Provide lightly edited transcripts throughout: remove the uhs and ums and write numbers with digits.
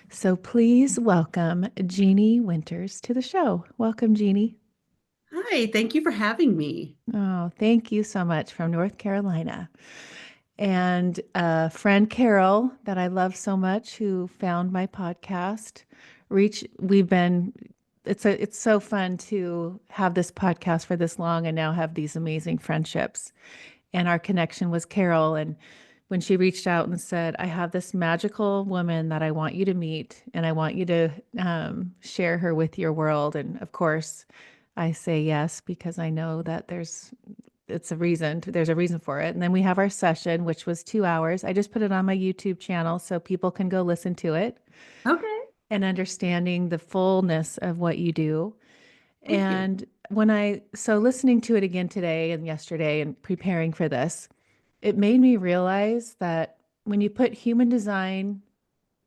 So please welcome Jeannie Winters to the show. Welcome, Jeannie. Hi, thank you for having me. Oh, thank you so much from North Carolina. And friend Carol, that I love so much, who found my podcast. We've been, it's so fun to have this podcast for this long and now have these amazing friendships. And our connection was Carol. And when she reached out and said, I have this magical woman that I want you to meet and I want you to share her with your world. And of course, I say yes because I know that there's a reason for it. And then we have our session, which was 2 hours. I just put it on my YouTube channel so people can go listen to it Okay, and understanding the fullness of what you do. thank you. And so listening to it again today and yesterday and preparing for this, it made me realize that when you put human design,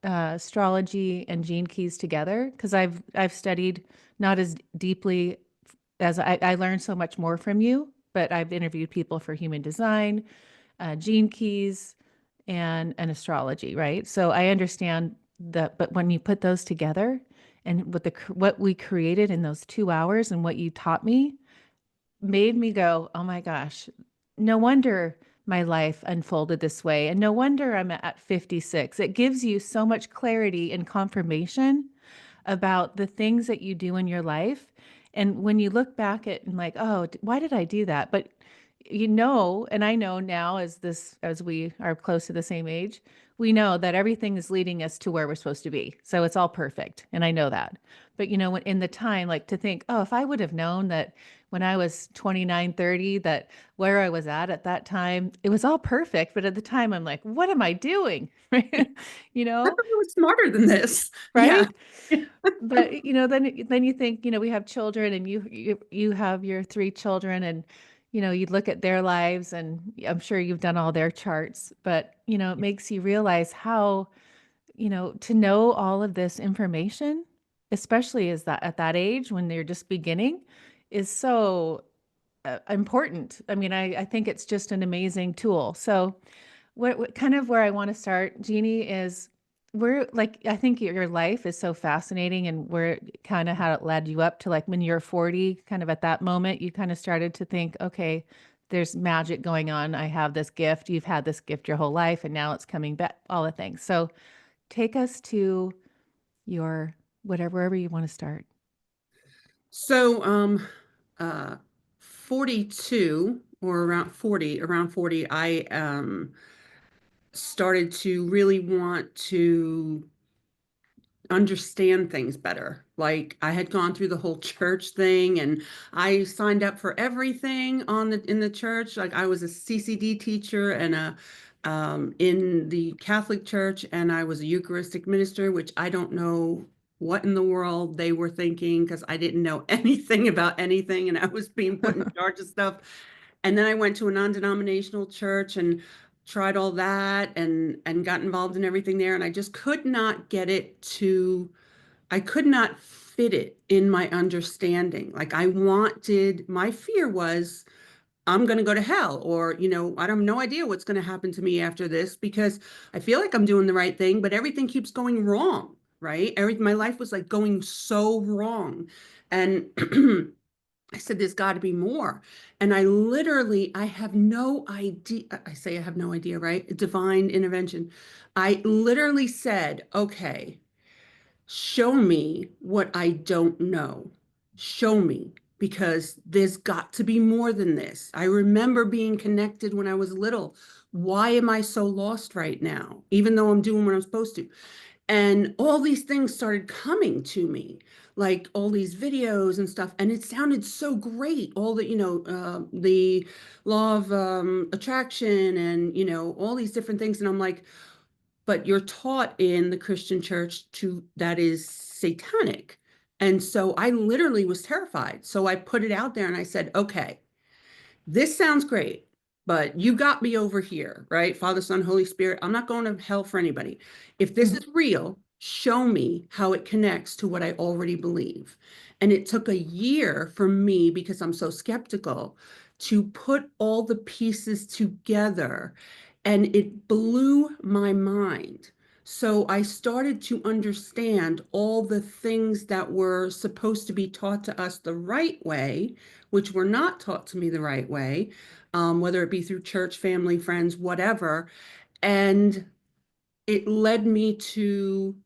astrology, and gene keys together, because I've studied not as deeply as I learned so much more from you, but I've interviewed people for human design, gene keys, and astrology, right? So I understand that, but when you put those together and what we created in those 2 hours and what you taught me made me go, oh my gosh, no wonder my life unfolded this way. And no wonder I'm at 56. It gives you so much clarity and confirmation about the things that you do in your life. And when you look back at and like, oh, why did I do that? But and I know now as we are close to the same age, we know that everything is leading us to where we're supposed to be. So it's all perfect. And I know that. But when in the time, like to think, oh, if I would have known that when I was 29, 30, that where I was at that time, it was all perfect. But at the time, I'm like, what am I doing? you I know, thought I was smarter than this. Yeah. right? But then you think, we have children, and you have your three children, and you look at their lives, and I'm sure you've done all their charts, but it makes you realize how, to know all of this information, especially as that at that age when they're just beginning, is so important. I mean, I think it's just an amazing tool. So what kind of where I want to start, Jeannie, is we're like, I think your life is so fascinating, and where kind of how it led you up to like when you're 40, kind of at that moment, you kind of started to think, okay, there's magic going on. I have this gift. You've had this gift your whole life, and now it's coming back, all the things. So take us to your wherever you want to start. So, uh, 42 or around 40, I started to really want to understand things better. Like I had gone through the whole church thing and I signed up for everything in the church. Like I was a CCD teacher and a in the Catholic Church, and I was a Eucharistic minister, which I don't know what in the world they were thinking because I didn't know anything about anything and I was being put in charge of stuff. And then I went to a non-denominational church and tried all that and got involved in everything there, and I just could not get it to I could not fit it in my understanding. Like I wanted, my fear was I'm going to go to hell, or I have no idea what's going to happen to me after this because I feel like I'm doing the right thing, but everything keeps going wrong, right? My life was like going so wrong. And I said, there's got to be more. And I have no idea. I say I have no idea, right? Divine intervention. I literally said, okay, show me what I don't know. Show me, because there's got to be more than this. I remember being connected when I was little. Why am I so lost right now, even though I'm doing what I'm supposed to? And all these things started coming to me, like all these videos and stuff, and it sounded so great. All the law of attraction, and all these different things. And I'm like, but you're taught in the Christian church to that is satanic. And so I literally was terrified. So I put it out there and I said, okay, this sounds great, but you got me over here, right? Father, Son, Holy Spirit. I'm not going to hell for anybody. If this is real, show me how it connects to what I already believe. And it took a year for me, because I'm so skeptical, to put all the pieces together. And it blew my mind. So I started to understand all the things that were supposed to be taught to us the right way, which were not taught to me the right way, whether it be through church, family, friends, whatever. And it led me to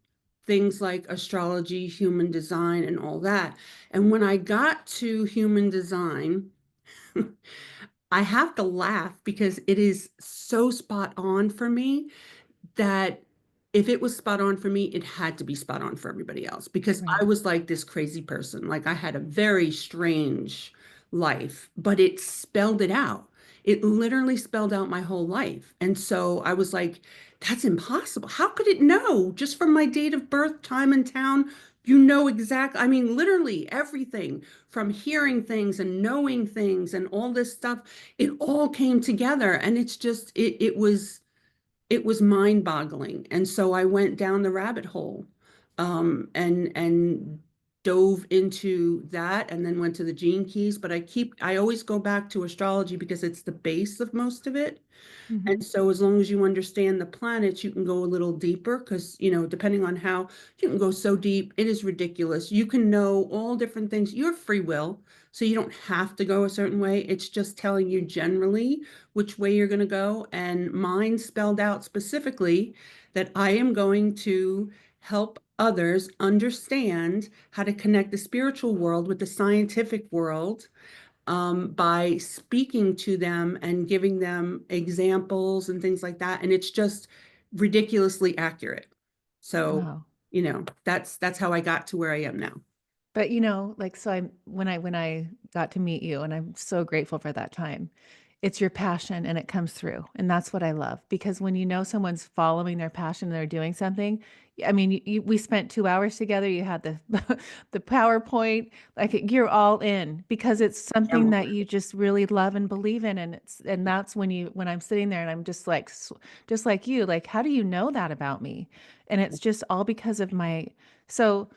things like astrology, human design, and all that. And when I got to human design, I have to laugh because it is so spot on for me that if it was spot on for me, it had to be spot on for everybody else because I Right. was like this crazy person. Like I had a very strange life, but it spelled it out. It literally spelled out my whole life. And so I was like, that's impossible. How could it know just from my date of birth, time, and town? You know exactly, I mean, literally everything from hearing things and knowing things and all this stuff, it all came together. And it's just, it was mind-boggling. And so I went down the rabbit hole, and dove into that and then went to the gene keys. But I always go back to astrology because it's the base of most of it. Hmm. And so as long as you understand the planets, you can go a little deeper because, depending on how you can go so deep, it is ridiculous. You can know all different things. You have free will, so you don't have to go a certain way. It's just telling you generally which way you're going to go. And mine spelled out specifically that I am going to help others understand how to connect the spiritual world with the scientific world, by speaking to them and giving them examples and things like that. And it's just ridiculously accurate. So, Wow. that's how I got to where I am now. But like so I when I got to meet you, and I'm so grateful for that time. It's your passion and it comes through. And that's what I love because when you know someone's following their passion and they're doing something, I mean, we spent 2 hours together. You had the the PowerPoint, like you're all in because it's something Yeah. that you just really love and believe in. And that's when I'm sitting there and I'm just like, just like you, like, how do you know that about me? And it's just all because of so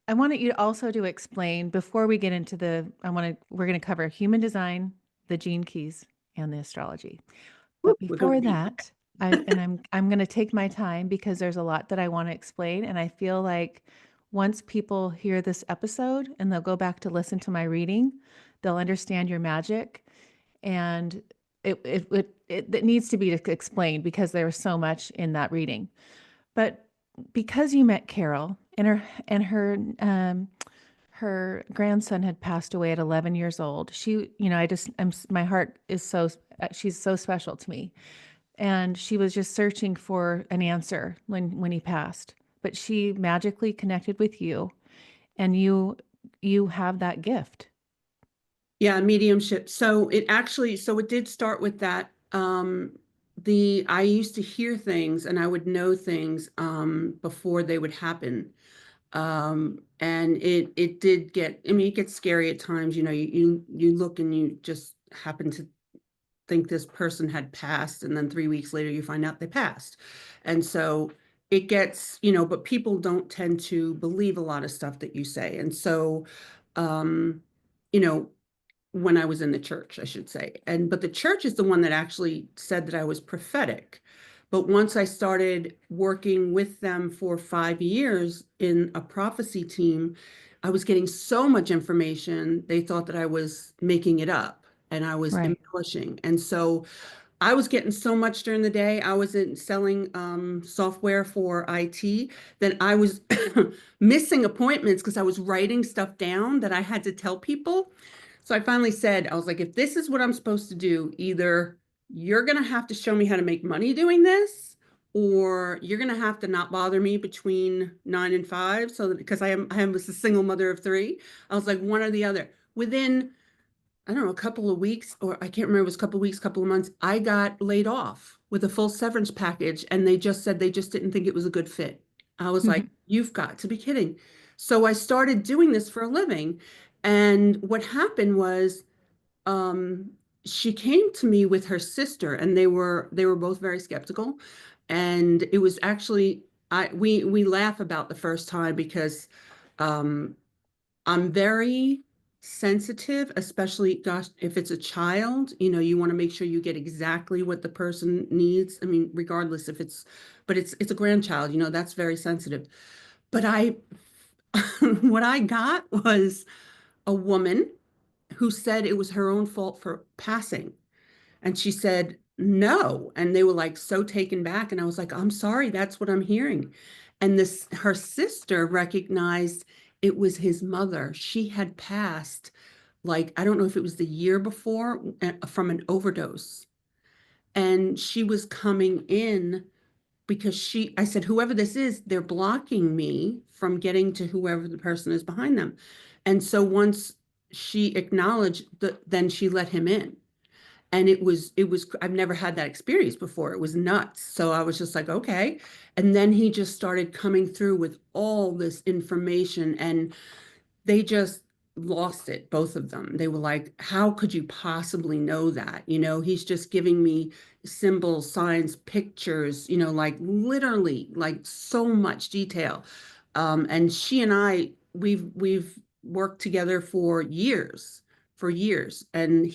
I wanted you also to explain before we get into we're going to cover human design, the gene keys, and the astrology. Woo, But we're going before deep. that, I'm going to take my time because there's a lot that I want to explain, and I feel like once people hear this episode and they'll go back to listen to my reading, they'll understand your magic, and it needs to be explained because there was so much in that reading. But because you met Carol and her grandson had passed away at 11 years old. My heart is she's so special to me. And she was just searching for an answer when he passed. But she magically connected with you, and you have that gift. Yeah, mediumship. So it did start with that. I used to hear things and I would know things before they would happen. And it did get, I mean, it gets scary at times. You look and you just happen to think this person had passed, and then 3 weeks later you find out they passed. And so it gets, but people don't tend to believe a lot of stuff that you say. And so, um, you know, when I was in the church, I should say. But the church is the one that actually said that I was prophetic. But once I started working with them for 5 years in a prophecy team, I was getting so much information, they thought that I was making it up and I was Right. embellishing. And so I was getting so much during the day. I was selling software for IT that I was missing appointments because I was writing stuff down that I had to tell people. So I finally said, I was like, if this is what I'm supposed to do, either you're going to have to show me how to make money doing this, or you're going to have to not bother me between 9 and 5. So that, because I am a single mother of three, I was like, one or the other. Within, I don't know, a couple of weeks, or I can't remember, it was a couple of weeks, couple of months, I got laid off with a full severance package. And they just said they just didn't think it was a good fit. I was like, you've got to be kidding. So I started doing this for a living. And what happened was, um, she came to me with her sister, and they were both very skeptical. And it was actually, we laugh about the first time because, um, I'm very sensitive, especially, gosh, if it's a child, you want to make sure you get exactly what the person needs. I mean, regardless if it's, but it's a grandchild, that's very sensitive. But what I got was a woman who said it was her own fault for passing. And she said, no. And they were like so taken back. And I was like, I'm sorry, that's what I'm hearing. And her sister recognized it was his mother. She had passed, like, I don't know if it was the year before, from an overdose. And she was coming in because I said, whoever this is, they're blocking me from getting to whoever the person is behind them. And so once she acknowledged that, then she let him in. And it was, I've never had that experience before. It was nuts. So I was just like, okay. And then he just started coming through with all this information, and they just lost it, both of them. They were like, how could you possibly know that? He's just giving me symbols, signs, pictures, like literally, like so much detail. And she and I, we've worked together for years. And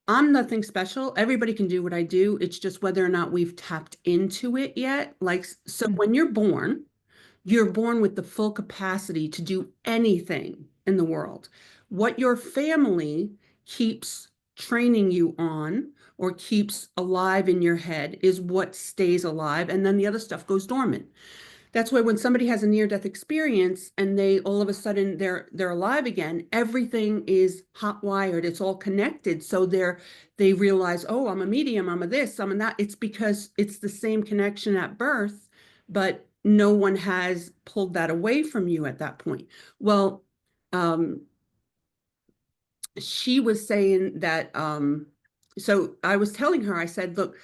I'm nothing special. Everybody can do what I do. It's just whether or not we've tapped into it yet. Like, so Mm. when you're born with the full capacity to do anything in the world. What your family keeps training you on or keeps alive in your head is what stays alive. And then the other stuff goes dormant. That's why when somebody has a near-death experience and they all of a sudden they're alive again, everything is hot wired. It's all connected. So they realize, oh, I'm a medium, I'm a this, I'm a that. It's because it's the same connection at birth, but no one has pulled that away from you at that point. Well, um, she was saying that, so I was telling her, I said, look,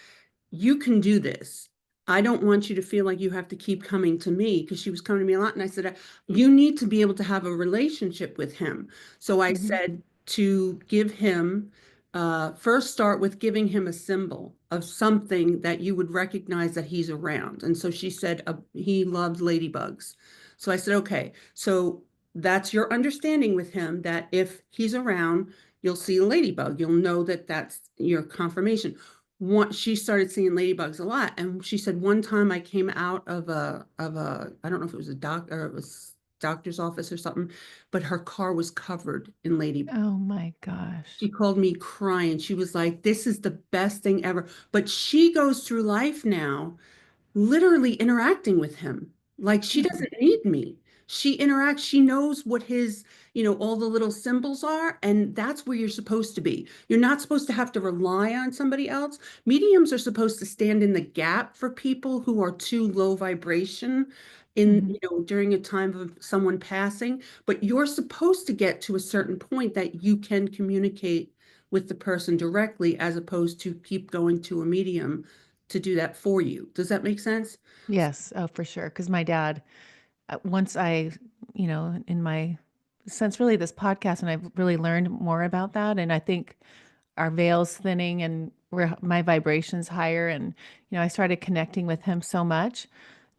you can do this. I don't want you to feel like you have to keep coming to me, because she was coming to me a lot. And I said, you need to be able to have a relationship with him. So I Mhm. said to give him, first start with giving him a symbol of something that you would recognize that he's around. And so she said he loved ladybugs. So I said, okay, so that's your understanding with him, that if he's around, you'll see a ladybug. You'll know that that's your confirmation. She started seeing ladybugs a lot, and she said one time I came out of a I don't know if it was a doctor or it was doctor's office or something, but her car was covered in ladybugs. Oh my gosh. She called me crying. She was like, this is the best thing ever. But she goes through life now literally interacting with him. Like, she Mhm. doesn't need me. She interacts, she knows what all the little symbols are, and that's where you're supposed to be. You're not supposed to have to rely on somebody else. Mediums are supposed to stand in the gap for people who are too low vibration Mhm. during a time of someone passing, but you're supposed to get to a certain point that you can communicate with the person directly, as opposed to keep going to a medium to do that for you. Does that make sense? Yes. Oh, for sure. Because my dad, once in my since really this podcast, and I've really learned more about that. And I think our veil's thinning and my vibration's higher. And, I started connecting with him so much.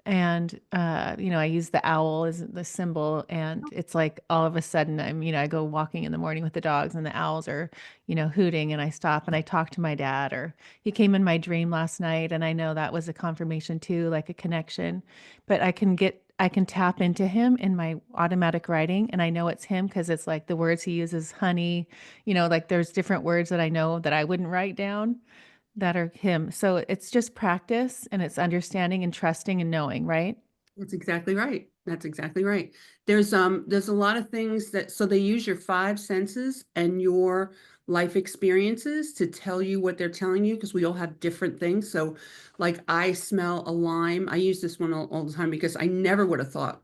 And, I use the owl as the symbol. And it's like all of a sudden I go walking in the morning with the dogs and the owls are, hooting, and I stop and I talk to my dad, or he came in my dream last night. And I know that was a confirmation too, like a connection, but I can tap into him in my automatic writing. And I know it's him because it's like the words he uses, honey, like there's different words that I know that I wouldn't write down that are him. So it's just practice, and it's understanding and trusting and knowing, right? That's exactly right. That's exactly right. There's a lot of things that, so they use your five senses and your life experiences to tell you what they're telling you, because we all have different things. So like, I smell a lime. I use this one all the time because I never would have thought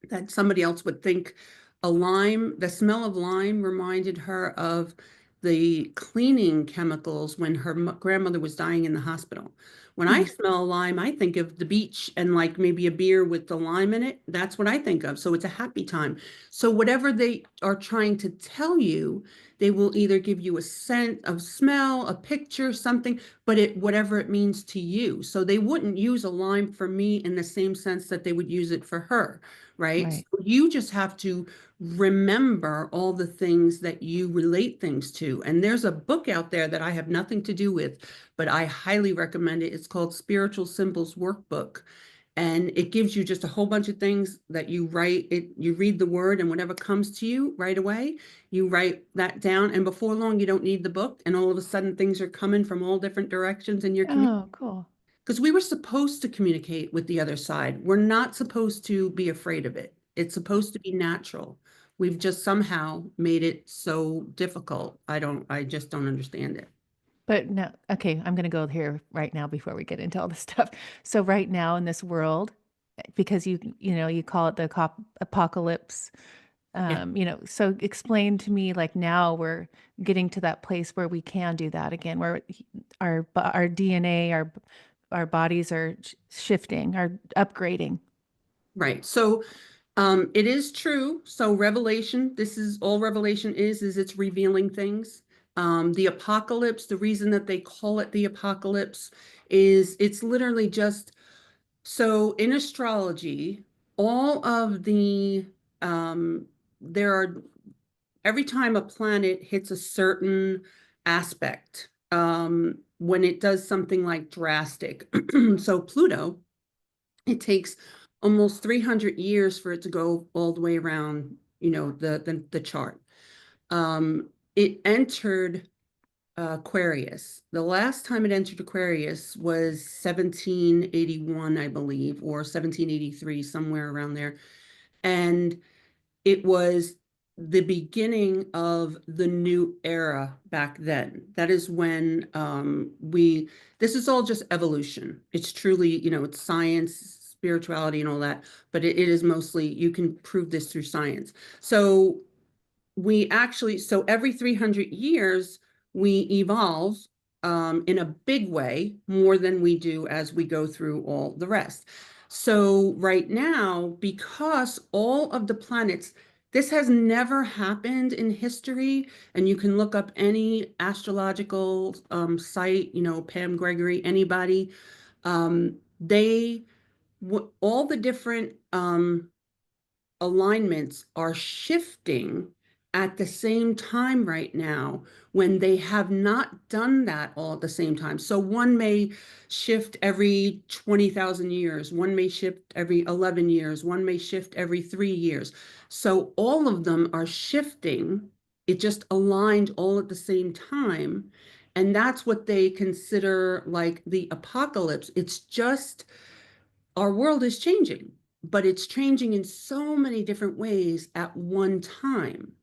that somebody else would think the smell of lime reminded her of the cleaning chemicals when her grandmother was dying in the hospital. When I Hmm. smell a lime, I think of the beach and like maybe a beer with the lime in it. That's what I think of. So it's a happy time. So whatever they are trying to tell you, they will either give you a scent, of smell, a picture, something, but it whatever it means to you. So they wouldn't use a lime for me in the same sense that they would use it for her, right? So Right. you just have to remember all the things that you relate things to. And there's a book out there that I have nothing to do with, but I highly recommend it. It's called Spiritual Symbols Workbook. And it gives you just a whole bunch of things that you write it, you read the word, and whatever comes to you right away, you write that down. And before long, you don't need the book. And all of a sudden, things are coming from all different directions in your community. Oh, cool. Because we were supposed to communicate with the other side. We're not supposed to be afraid of it. It's supposed to be natural. We've just somehow made it so difficult. I just don't understand it. But no, okay, I'm going to go here right now before we get into all this stuff. So right now in this world, because you call it the apocalypse, Yeah. so explain to me, like, now we're getting to that place where we can do that again, where our DNA, our bodies are shifting, are upgrading. Right. So it is true. So Revelation, this is all Revelation is it's revealing things. The apocalypse, the reason that they call it the apocalypse is it's literally just so in astrology, all of um, there are every time a planet hits a certain aspect, when it does something like drastic. So Pluto, it takes almost 300 years for it to go all the way around, the chart. It entered Aquarius. The last time it entered Aquarius was 1781, I believe, or 1783, somewhere around there. And it was the beginning of the new era back then. That is when this is all just evolution. It's truly, it's science, spirituality, and all that, but it is mostly, you can prove this through science. So so every 300 years, we evolve in a big way more than we do as we go through all the rest. So right now, because all of the planets, this has never happened in history, and you can look up any astrological site, Pam Gregory, anybody, they, all the different alignments are shifting at the same time right now when they have not done that all at the same time. So one may shift every 20,000 years, one may shift every 11 years, one may shift every 3 years. So all of them are shifting. It just aligned all at the same time. And that's what they consider like the apocalypse. It's just our world is changing, but it's changing in so many different ways at one time.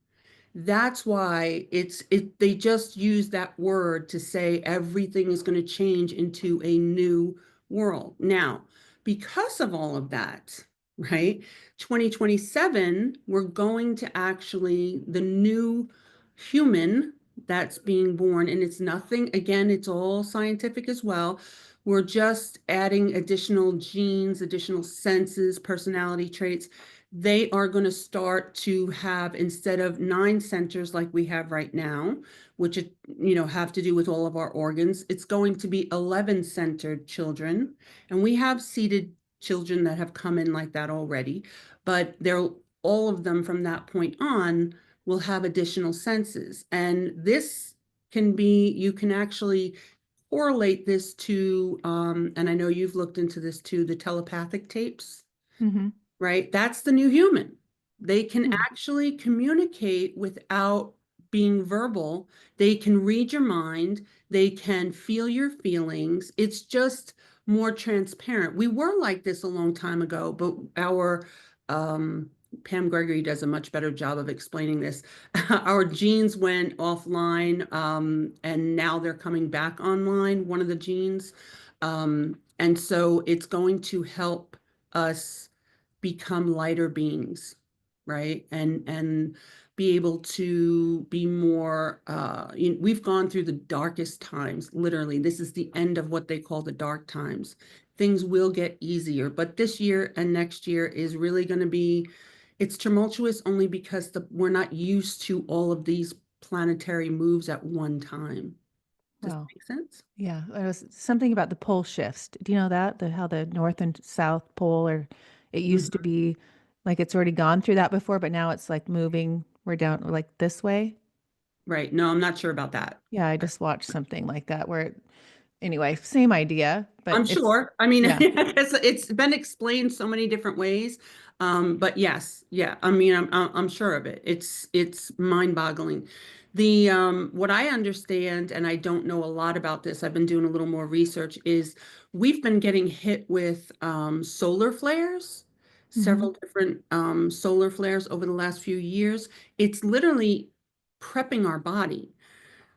That's why they just use that word to say everything is going to change into a new world. Now, because of all of that, right? 2027, we're going to actually the new human that's being born, and it's nothing, again, it's all scientific as well. We're just adding additional genes, additional senses, personality traits. They are going to start to have, instead of 9 centers like we have right now, which have to do with all of our organs, it's going to be 11 centered children. And we have seeded children that have come in like that already, but they're all of them from that point on will have additional senses. And this you can actually correlate this to, and I know you've looked into this too, the telepathic tapes, Hmm. right? That's the new human. They can actually communicate without being verbal. They can read your mind. They can feel your feelings. It's just more transparent. We were like this a long time ago, but our Pam Gregory does a much better job of explaining this. Our genes went offline, and now they're coming back online, one of the genes. And so it's going to help us become lighter beings, right? And be able to be more, we've gone through the darkest times, literally. This is the end of what they call the dark times. Things will get easier, but this year and next year is really going to be, it's tumultuous only because we're not used to all of these planetary moves at one time. Does that Wow. make sense? Yeah, there was something about the pole shifts. Do you know that? How the North and South Pole or it used to Mhm. be like it's already gone through that before, but now it's like moving. We're down like this way. Right. No, I'm not sure about that. Yeah, I just watched something like that where anyway, same idea, but I'm it's sure. I mean, yeah. it's been explained so many different ways. But yes, yeah. I mean, I'm sure of it. It's mind-boggling. The what I understand, and I don't know a lot about this, I've been doing a little more research, is we've been getting hit with solar flares, Hmm. several different solar flares over the last few years. It's literally prepping our body.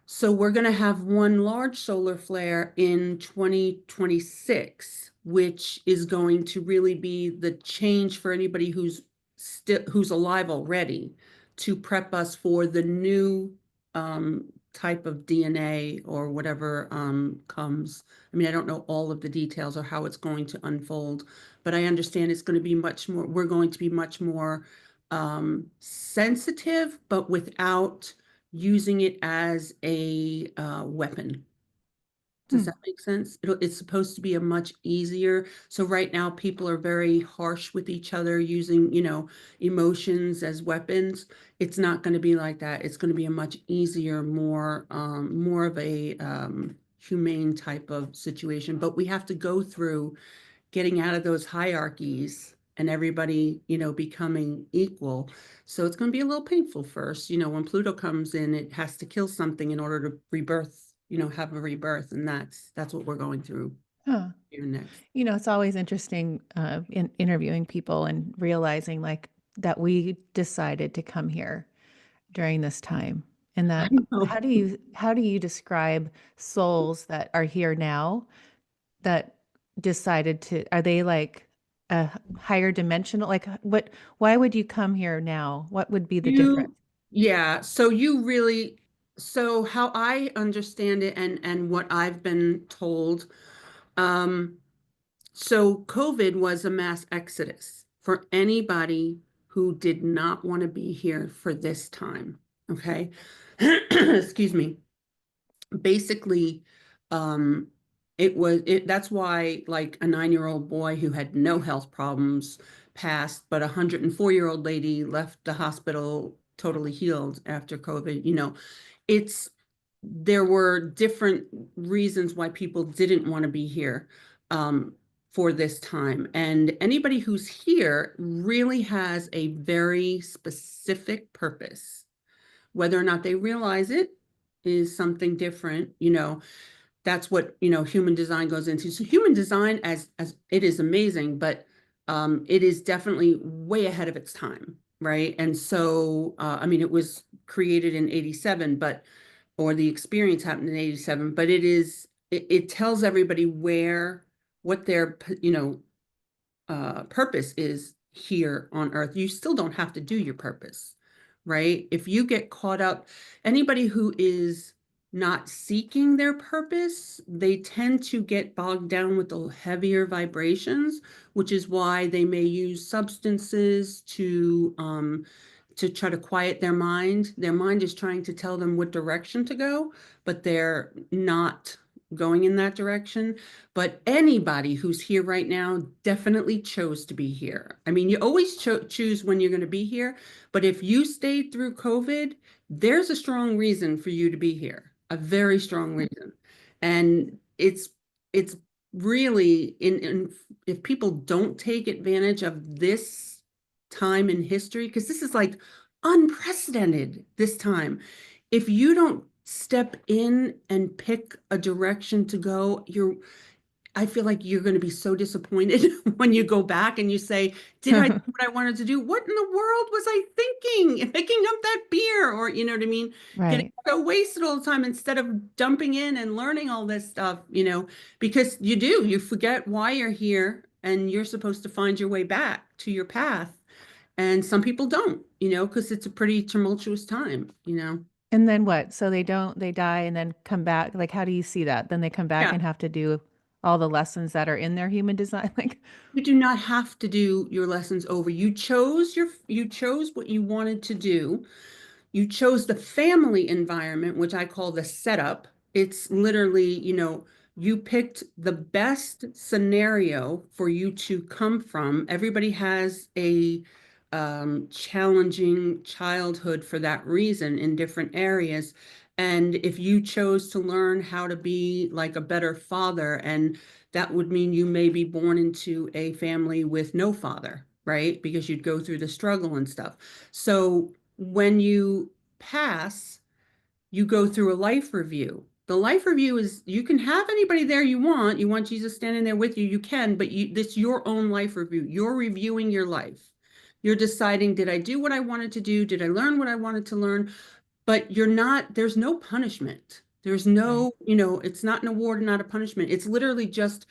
So we're going to have one large solar flare in 2026, which is going to really be the change for anybody who's alive already to prep us for the new type of DNA or whatever comes. I mean, I don't know all of the details or how it's going to unfold, but I understand it's going to be much more, we're going to be much more sensitive, but without using it as a weapon. Does Hmm. that make sense? It's supposed to be a much easier. So right now, people are very harsh with each other using, emotions as weapons. It's not going to be like that. It's going to be a much easier, more of a humane type of situation. But we have to go through getting out of those hierarchies and everybody, becoming equal. So it's going to be a little painful first. When Pluto comes in, it has to kill something in order to rebirth, have a rebirth. And that's what we're going through Huh. here next. It's always interesting in interviewing people and realizing like that we decided to come here during this time. And I that know. how do you describe souls that are here now that decided to are they like a higher dimensional like what why would you come here now? What would be the difference? You, yeah. So how I understand it and what I've been told, um, so COVID was a mass exodus for anybody who did not want to be here for this time. Okay. Excuse me. Basically, um, that's why like a 9-year-old boy who had no health problems passed, but a 104-year-old lady left the hospital totally healed after COVID. It's there were different reasons why people didn't want to be here for this time. And anybody who's here really has a very specific purpose. Whether or not they realize it is something different. That's what, human design goes into. So human design as it is amazing, but it is definitely way ahead of its time, right? And so, I mean, it was created in 87, or the experience happened in 87, but it tells everybody what their, purpose is here on earth. You still don't have to do your purpose, right? If you get caught up, anybody who is not seeking their purpose, they tend to get bogged down with the heavier vibrations, which is why they may use substances to try to quiet their mind. Their mind is trying to tell them what direction to go, but they're not going in that direction. But anybody who's here right now definitely chose to be here. I mean, you always choose when you're going to be here, but if you stayed through COVID, there's a strong reason for you to be here, a very strong reason. And it's really if people don't take advantage of this time in history, because this is like unprecedented this time. If you don't step in and pick a direction to go, I feel like you're going to be so disappointed when you go back and you say, did I do what I wanted to do? What in the world was I thinking? Picking up that beer, or you know what I mean? Getting Right. so wasted all the time instead of dumping in and learning all this stuff, because you forget why you're here and you're supposed to find your way back to your path. And some people don't, because it's a pretty tumultuous time. And then what? So they die and then come back. Like, how do you see that? Then they come back Yeah. and have to do all the lessons that are in their human design. Like, You do not have to do your lessons over. You chose what you wanted to do. You chose the family environment, which I call the setup. It's literally, you picked the best scenario for you to come from. Everybody has a challenging childhood for that reason in different areas. And if you chose to learn how to be like a better father, and that would mean you may be born into a family with no father, right? Because you'd go through the struggle and stuff. So when you pass, you go through a life review. The life review is you can have anybody there you want. You want Jesus standing there with you, you can, but this your own life review. You're reviewing your life. You're deciding, did I do what I wanted to do? Did I learn what I wanted to learn? But there's no punishment. There's right. no, it's not an award, not a punishment. It's literally just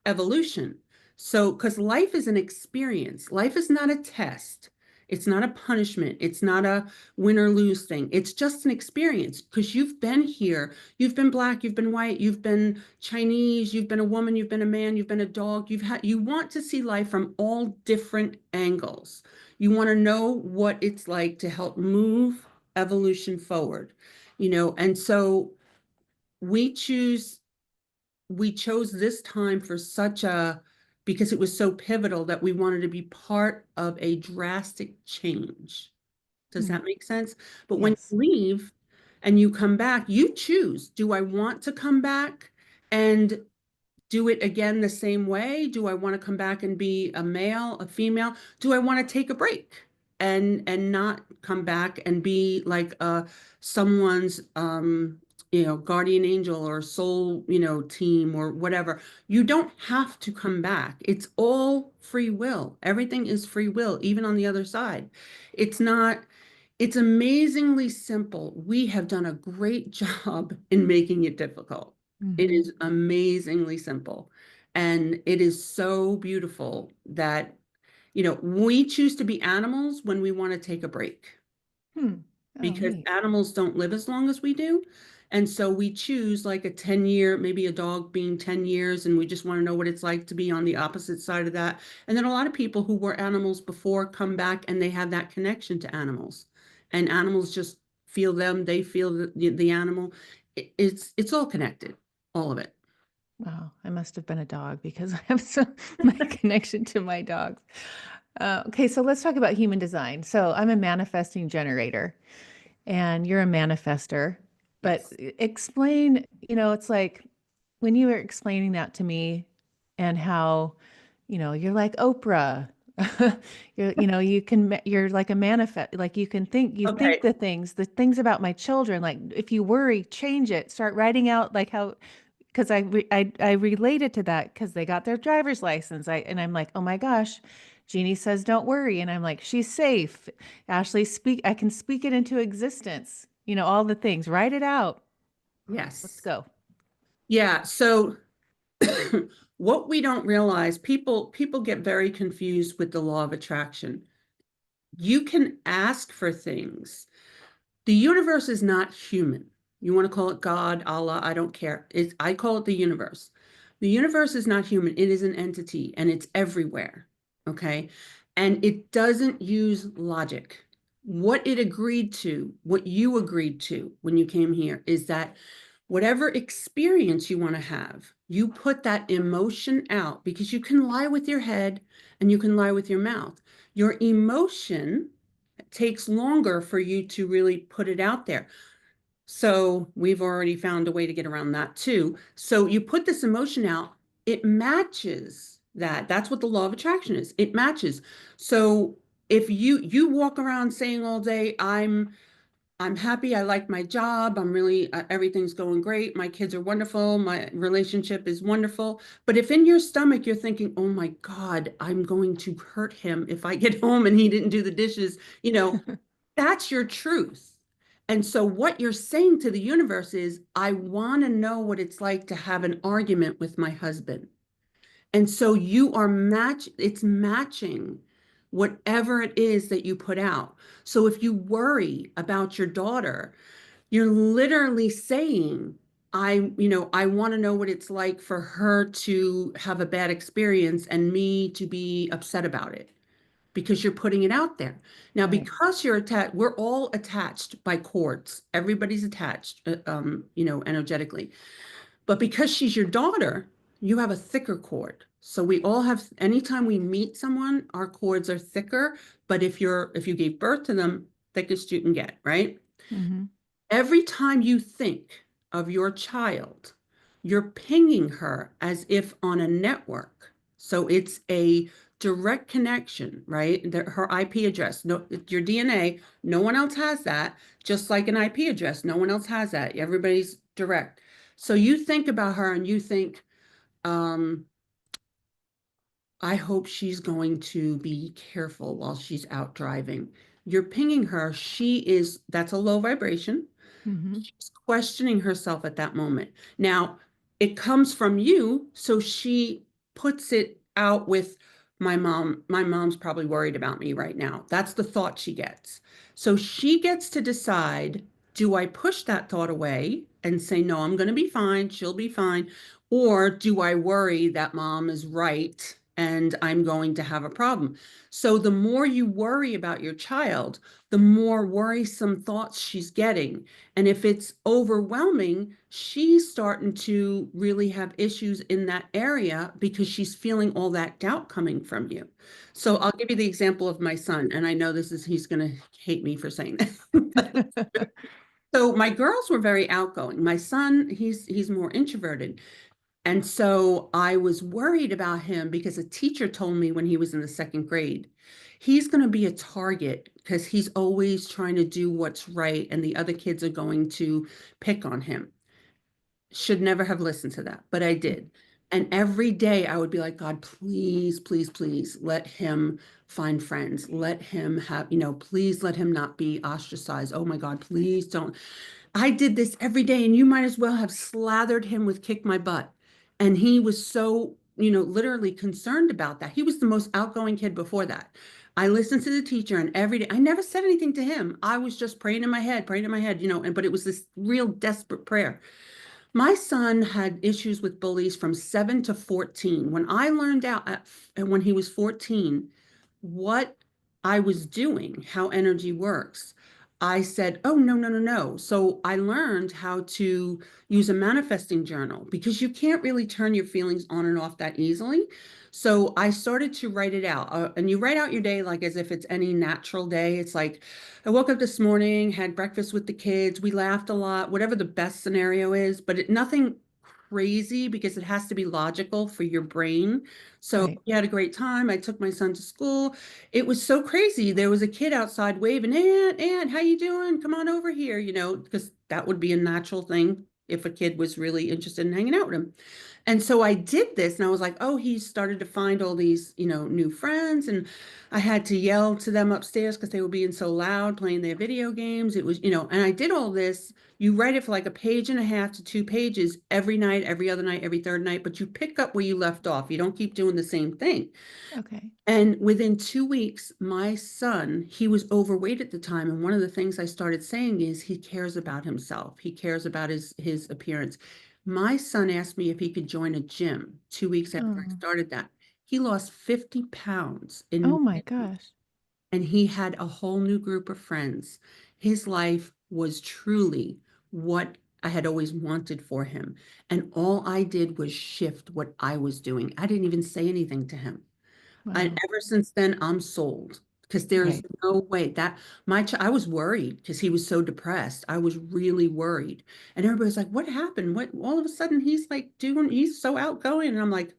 evolution. So, because life is an experience, life is not a test. It's not a punishment. It's not a win or lose thing. It's just an experience because you've been here. You've been black, you've been white, you've been Chinese, you've been a woman, you've been a man, you've been a dog. You want to see life from all different angles. You want to know what it's like to help move evolution forward. And so we choose we chose this time for because it was so pivotal that we wanted to be part of a drastic change. Does Hmm. that make sense? But when Yes. you leave and you come back, you choose, do I want to come back and do it again the same way? Do I want to come back and be a male, a female? Do I want to take a break and not come back and be like someone's guardian angel or soul, team or whatever? You don't have to come back. It's all free will. Everything is free will, even on the other side. It's not it's amazingly simple. We have done a great job in making it difficult. It Hmm. is amazingly simple. And it is so beautiful that, we choose to be animals when we want to take a break Hmm. Oh, because neat. animals don't live as long as we do. And so we choose like a 10-year, maybe a dog being 10 years, and we just want to know what it's like to be on the opposite side of that. And then a lot of people who were animals before come back and they have that connection to animals. And animals just feel them, they feel the animal. It's all connected, all of it. Wow. I must have been a dog because I have so my connection to my dogs. Okay, so let's talk about human design. So I'm a manifesting generator and you're a manifester. But Yes. explain, it's like when you were explaining that to me and how, you're like Oprah. You're like a manifest, like you think Okay. the things about my children, like if you worry, change it, start writing out like how, because I related to that because they got their driver's license. I'm like, oh my gosh, Jeannie says don't worry, and I'm like, she's safe. Ashley, I can speak it into existence. All the things. Write it out. Let's Yes. go. Yeah. So what we don't realize, people get very confused with the law of attraction. You can ask for things. The universe is not human. You want to call it God, Allah, I don't care. I call it the universe. The universe is not human. It is an entity and it's everywhere. Okay. And it doesn't use logic. What it agreed to, what you agreed to when you came here is that whatever experience you want to have, you put that emotion out because you can lie with your head and you can lie with your mouth. Your emotion takes longer for you to really put it out there. So we've already found a way to get around that too. So you put this emotion out, it matches that. That's what the law of attraction is. It matches. So if you walk around saying all day, I'm happy. I like my job. I'm really, everything's going great. My kids are wonderful. My relationship is wonderful. But if in your stomach you're thinking, oh my God, I'm going to hurt him if I get home and he didn't do the dishes, that's your truth. And so what you're saying to the universe is, I want to know what it's like to have an argument with my husband. And so it's matching whatever it is that you put out. So if you worry about your daughter, you're literally saying, I want to know what it's like for her to have a bad experience and me to be upset about it because you're putting it out there. Now, Right. because you're attached, we're all attached by cords. Everybody's attached, energetically. But because she's your daughter, you have a thicker cord. So we all have, anytime we meet someone, our cords are thicker. But if you gave birth to them, thickest you can get, right? Mm-hmm. Every time you think of your child, you're pinging her as if on a network. So it's a direct connection, right? Her IP address, no, your DNA, no one else has that. Just like an IP address, no one else has that. Everybody's direct. So you think about her and you think, um, I hope she's going to be careful while she's out driving. You're pinging her. That's a low vibration. Mm-hmm. She's questioning herself at that moment. Now, it comes from you, so she puts it out with my mom. My mom's probably worried about me right now. That's the thought she gets. So she gets to decide, do I push that thought away and say, no, I'm going to be fine, she'll be fine, or do I worry that mom is right and I'm going to have a problem? So the more you worry about your child, the more worrisome thoughts she's getting. And if it's overwhelming, she's starting to really have issues in that area because she's feeling all that doubt coming from you. So I'll give you the example of my son, and I know he's going to hate me for saying that. So my girls were very outgoing. My son, he's more introverted. And so I was worried about him because a teacher told me when he was in the second grade, he's going to be a target because he's always trying to do what's right and the other kids are going to pick on him. Should never have listened to that, but I did. And every day I would be like, God, please, please, please let him find friends. Let him have, please let him not be ostracized. Oh my God, please don't. I did this every day, and you might as well have slathered him with kick my butt. And he was so, literally concerned about that. He was the most outgoing kid before that. I listened to the teacher, and every day I never said anything to him. I was just praying in my head, but it was this real desperate prayer. My son had issues with bullies from 7 to 14. When I learned out when he was 14 what I was doing, how energy works, I said, oh, no, no, no, no. So I learned how to use a manifesting journal because you can't really turn your feelings on and off that easily. So I started to write it out. And you write out your day like as if it's any natural day. It's like, I woke up this morning, had breakfast with the kids, we laughed a lot, whatever the best scenario is, but nothing crazy because it has to be logical for your brain. So Right. we had a great time. I took my son to school. It was so crazy. There was a kid outside waving, Aunt, how you doing? Come on over here, because that would be a natural thing if a kid was really interested in hanging out with him. And so I did this and I was like, oh, he started to find all these, new friends. And I had to yell to them upstairs because they were being so loud playing their video games. It was, and I did all this. You write it for like a page and a half to 2 pages every night, every other night, every third night, but you pick up where you left off. You don't keep doing the same thing. Okay. And within 2 weeks, my son, he was overweight at the time. And one of the things I started saying is he cares about himself. He cares about his appearance. My son asked me if he could join a gym 2 weeks after I Oh. started that. He lost 50 pounds Oh in, my gosh. and he had a whole new group of friends. His life was truly what I had always wanted for him. And all I did was shift what I was doing. I didn't even say anything to him. And Wow. ever since then, I'm sold because there's Right. no way that I was worried because he was so depressed. I was really worried. And everybody's like, what happened? What all of a sudden he's so outgoing. And I'm like,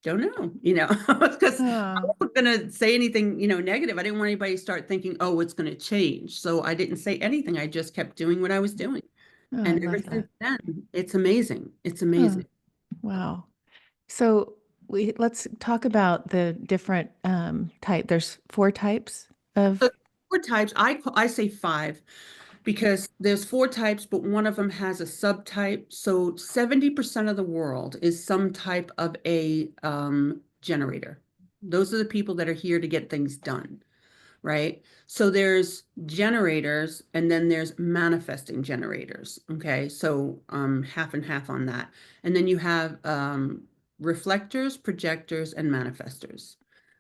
don't know, because I Oh. wasn't gonna say anything, negative. I didn't want anybody to start thinking, oh, it's gonna change. So I didn't say anything. I just kept doing what I was doing. Oh, I And ever love since that. then, it's amazing. It's Oh, amazing. wow. So let's talk about the different type. There's four types So of. 4 types, I say 5 because there's 4 types, but one of them has a subtype. So 70% of the world is some type of a generator. Those are the people that are here to get things done, right? So there's generators and then there's manifesting generators. Okay. So half and half on that. And then you have reflectors, projectors, and manifestors.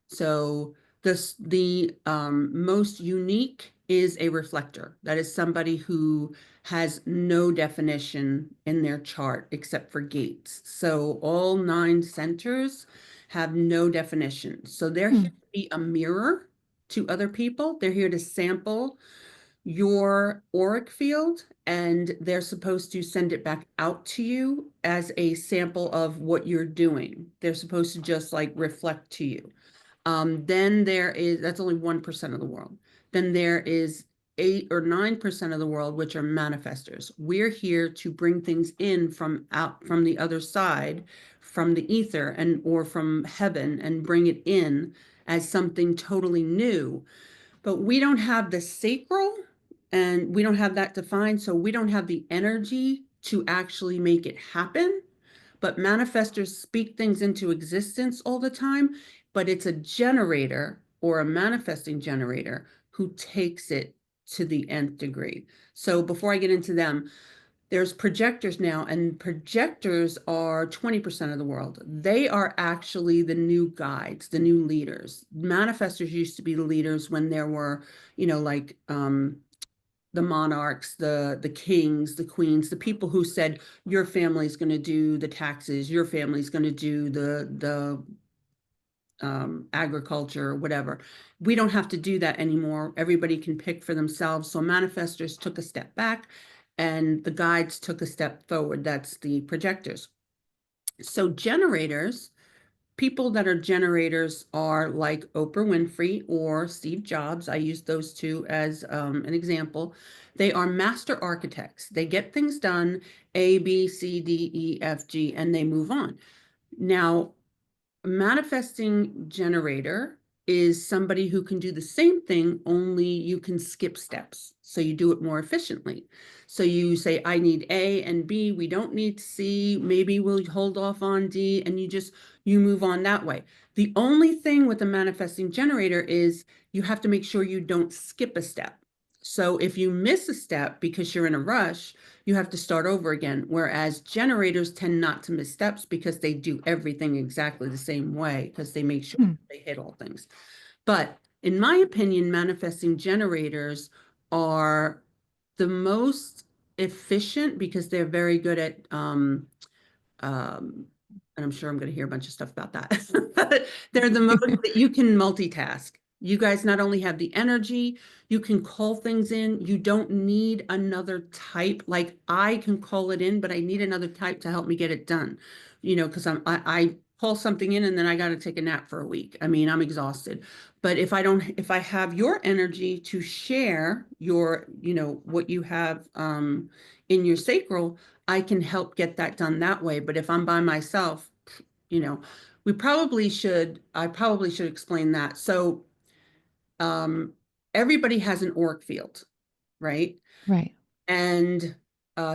So the most unique is a reflector. That is somebody who has no definition in their chart except for gates. So all 9 centers have no definition. So they're Hmm. here to be a mirror to other people. They're here to sample your auric field and they're supposed to send it back out to you as a sample of what you're doing. They're supposed to just like reflect to you. Then there is, that's only 1% of the world. Then there is 8 or 9% of the world, which are manifestors. We're here to bring things in from out from the other side, from the ether and or from heaven and bring it in as something totally new. But we don't have the sacral and we don't have that defined. So we don't have the energy to actually make it happen. But manifestors speak things into existence all the time, but it's a generator or a manifesting generator who takes it to the nth degree. So before I get into them, there's projectors now, and projectors are 20% of the world. They are actually the new guides, the new leaders. Manifestors used to be the leaders when there were, like the monarchs, the kings, the queens, the people who said your family's going to do the taxes, your family's going to do the agriculture, whatever. We don't have to do that anymore. Everybody can pick for themselves. So manifestors took a step back and the guides took a step forward. That's the projectors. So generators, people that are generators are like Oprah Winfrey or Steve Jobs. I use those two as an example. They are master architects. They get things done, A, B, C, D, E, F, G, and they move on. Now, manifesting generator is somebody who can do the same thing, only you can skip steps. So you do it more efficiently. So you say, I need A and B. We don't need C. Maybe we'll hold off on D. And you move on that way. The only thing with the manifesting generator is you have to make sure you don't skip a step. So if you miss a step because you're in a rush, you have to start over again. Whereas generators tend not to miss steps because they do everything exactly the same way because they make sure Hmm. they hit all things. But in my opinion, manifesting generators are the most efficient because they're very good at and I'm sure I'm going to hear a bunch of stuff about that. They're the most that you can multitask. You guys not only have the energy, you can call things in. You don't need another type. Like I can call it in, but I need another type to help me get it done. Because I call something in and then I got to take a nap for a week. I mean, I'm exhausted. But if I have your energy to share your, what you have in your sacral, I can help get that done that way. But if I'm by myself, you know, I probably should explain that. So um, everybody has an auric field, right? Right. And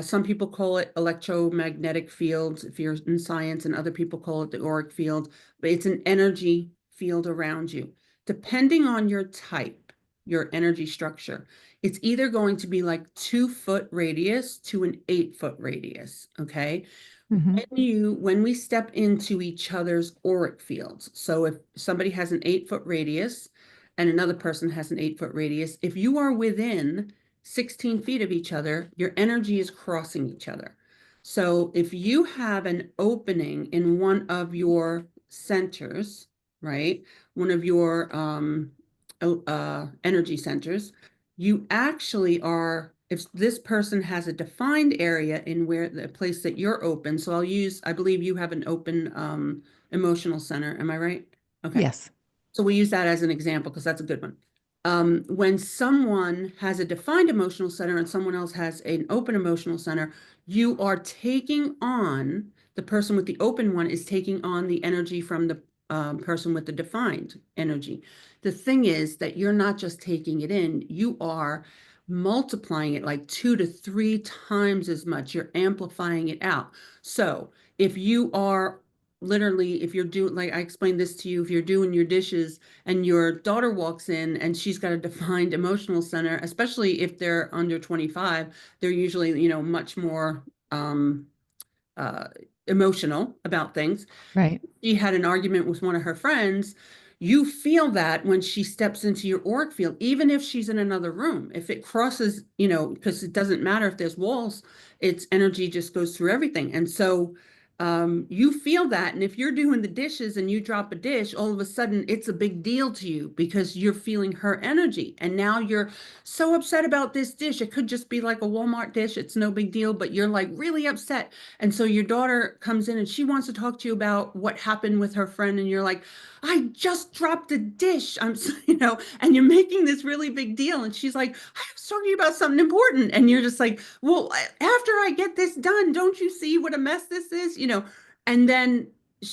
some people call it electromagnetic fields if you're in science, and other people call it the auric field, but it's an energy field around you. Depending on your type, your energy structure, it's either going to be like 2 foot radius to an 8 foot radius. Okay. Hmm. When we step into each other's auric fields, so if somebody has an 8 foot radius and another person has an 8 foot radius, if you are within 16 feet of each other, your energy is crossing each other. So if you have an opening in one of your centers, right, one of your energy centers, you actually are, if this person has a defined area in where the place that you're open, so I believe you have an open emotional center. Am I right? Okay. Yes. So we use that as an example because that's a good one. When someone has a defined emotional center and someone else has an open emotional center, you are taking on, the person with the open one is taking on the energy from the person with the defined energy. The thing is that you're not just taking it in, you are multiplying it like 2 to 3 times as much. You're amplifying it out. So if you are literally, if you're doing, like I explained this to you, if you're doing your dishes and your daughter walks in and she's got a defined emotional center, especially if they're under 25, they're usually, much more uh, emotional about things. Right. She had an argument with one of her friends. You feel that when she steps into your auric field, even if she's in another room, if it crosses, because it doesn't matter if there's walls, its energy just goes through everything. And so you feel that. And if you're doing the dishes and you drop a dish, all of a sudden it's a big deal to you because you're feeling her energy. And now you're so upset about this dish. It could just be like a Walmart dish. It's no big deal, but you're like really upset. And so your daughter comes in and she wants to talk to you about what happened with her friend. And you're like, I just dropped a dish. And you're making this really big deal. And she's like, I was talking about something important. And you're just like, well, after I get this done, don't you see what a mess this is? And then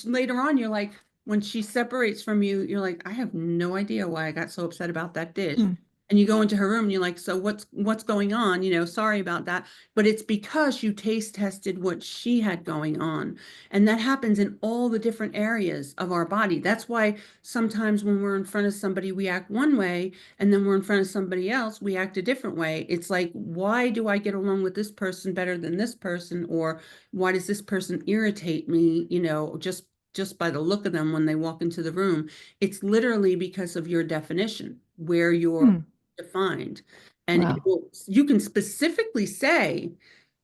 later on, you're like, when she separates from you, you're like, I have no idea why I got so upset about that dish. Hmm. And you go into her room and you're like, so what's going on? Sorry about that. But it's because you taste tested what she had going on. And that happens in all the different areas of our body. That's why sometimes when we're in front of somebody, we act one way, and then we're in front of somebody else, we act a different way. It's like, why do I get along with this person better than this person? Or why does this person irritate me, just by the look of them when they walk into the room? It's literally because of your definition, where you're Hmm. defined. And Wow. you can specifically say,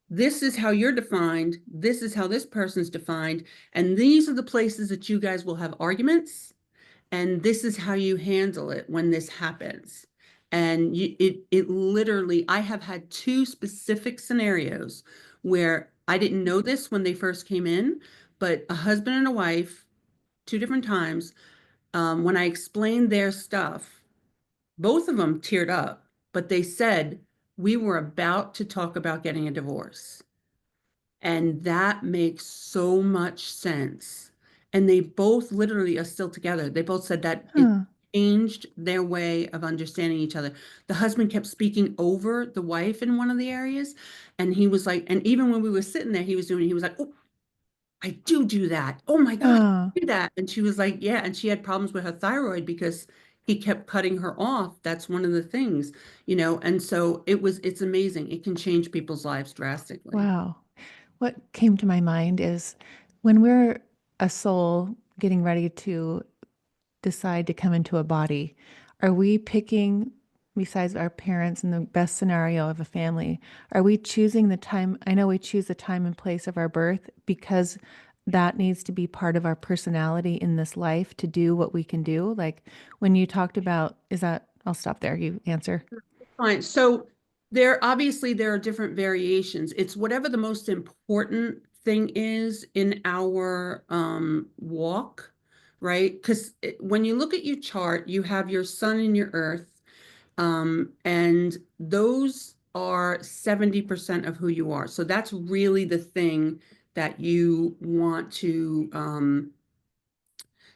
this is how you're defined, this is how this person's defined, and these are the places that you guys will have arguments, and this is how you handle it when this happens. And it literally, I have had two specific scenarios where I didn't know this when they first came in, but a husband and a wife, two different times, when I explained their stuff, both of them teared up, but they said, we were about to talk about getting a divorce. And that makes so much sense. And they both literally are still together. They both said that it Huh. changed their way of understanding each other. The husband kept speaking over the wife in one of the areas. And he was like, and even when we were sitting there, he was like, oh, I do that. Oh my God, Oh, I do that. And she was like, yeah. And she had problems with her thyroid because he kept cutting her off. That's one of the things, and so it's amazing. It can change people's lives drastically. wow. What came to my mind is when we're a soul getting ready to decide to come into a body, are we picking, besides our parents in the best scenario of a family, are we choosing the time? I know we choose the time and place of our birth because that needs to be part of our personality in this life to do what we can do. Like when you talked about, is that, I'll stop there. You answer. Fine. So there are different variations. It's whatever the most important thing is in our walk, right? Because when you look at your chart, you have your sun and your earth, and those are 70% of who you are. So that's really the thing that you want to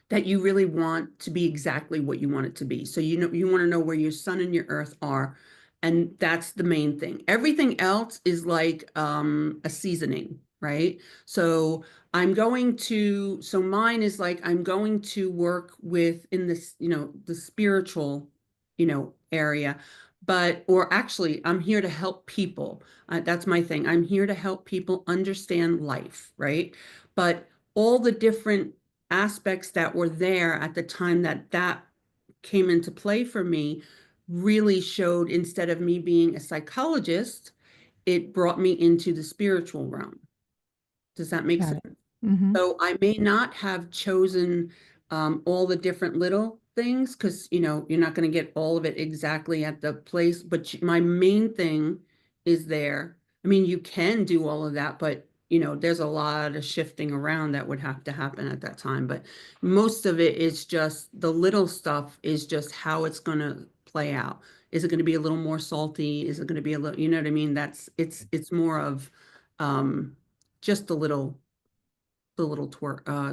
that you really want to be exactly what you want it to be. So you want to know where your sun and your earth are, and that's the main thing. Everything else is like a seasoning, right? So so mine is like I'm going to work with in this, the spiritual, area. Or actually, I'm here to help people. That's my thing. I'm here to help people understand life, right? But all the different aspects that were there at the time that came into play for me really showed, instead of me being a psychologist, it brought me into the spiritual realm. Does that make Got it. sense? Mm-hmm. So I may not have chosen all the different little things because you're not going to get all of it exactly at the place. But my main thing is there. I mean, you can do all of that, but there's a lot of shifting around that would have to happen at that time. But most of it is just the little stuff is just how it's going to play out. Is it going to be a little more salty? Is it going to be a little, you know what I mean? It's more of um, just the little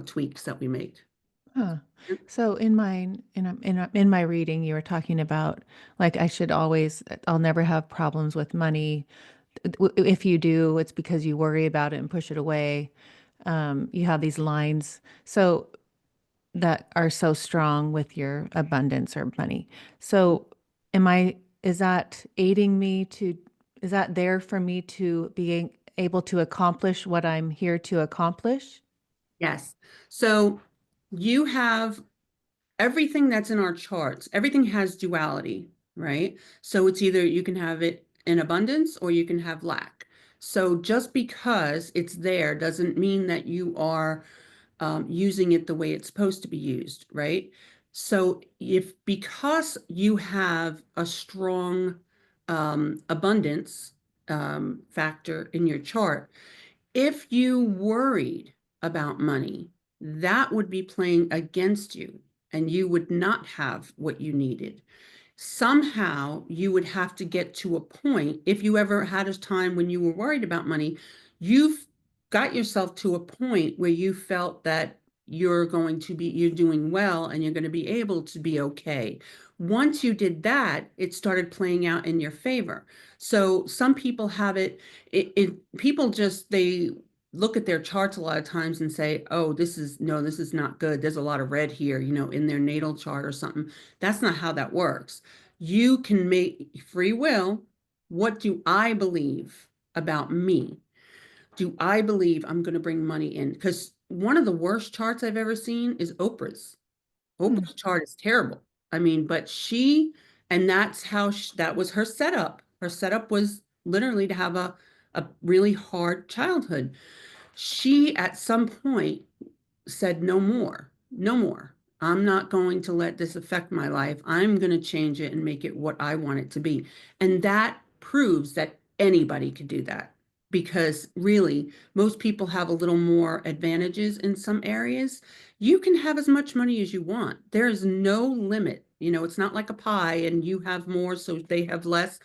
tweaks that we make. Huh. So in mine, in my reading, you were talking about like I should always, I'll never have problems with money. If you do, it's because you worry about it and push it away. You have these lines so that are so strong with your abundance or money. So, am I, is that aiding me to, is that there for me to be able to accomplish what I'm here to accomplish? Yes. So you have everything that's in our charts, everything has duality, right? So it's either you can have it in abundance or you can have lack. So just because it's there doesn't mean that you are using it the way it's supposed to be used, right? So if because you have a strong abundance factor in your chart, if you worried about money, that would be playing against you and you would not have what you needed. Somehow you would have to get to a point, if you ever had a time when you were worried about money, you've got yourself to a point where you felt that you're doing well and you're going to be able to be okay. Once you did that, it started playing out in your favor. So some people have people just, they look at their charts a lot of times and say, oh, this is, no, this is not good. There's a lot of red here, in their natal chart or something. That's not how that works. You can make free will. What do I believe about me? Do I believe I'm going to bring money in? Because one of the worst charts I've ever seen is Oprah's. Hmm. Oprah's chart is terrible. I mean, but and that's how that was her setup. Her setup was literally to have a really hard childhood. She, at some point, said, no more, no more. I'm not going to let this affect my life. I'm going to change it and make it what I want it to be. And that proves that anybody could do that because really, most people have a little more advantages in some areas. You can have as much money as you want. There is no limit. It's not like a pie and you have more, so they have less.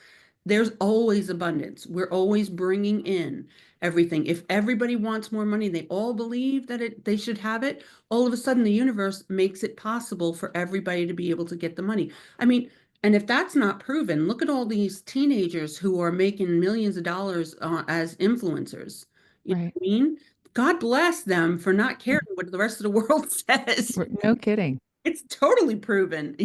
There's always abundance. We're always bringing in everything. If everybody wants more money, they all believe that they should have it, all of a sudden the universe makes it possible for everybody to be able to get the money. I mean, and if that's not proven, look at all these teenagers who are making millions of dollars as influencers. You know Right. what I mean? God bless them for not caring what the rest of the world says. No kidding. It's totally proven.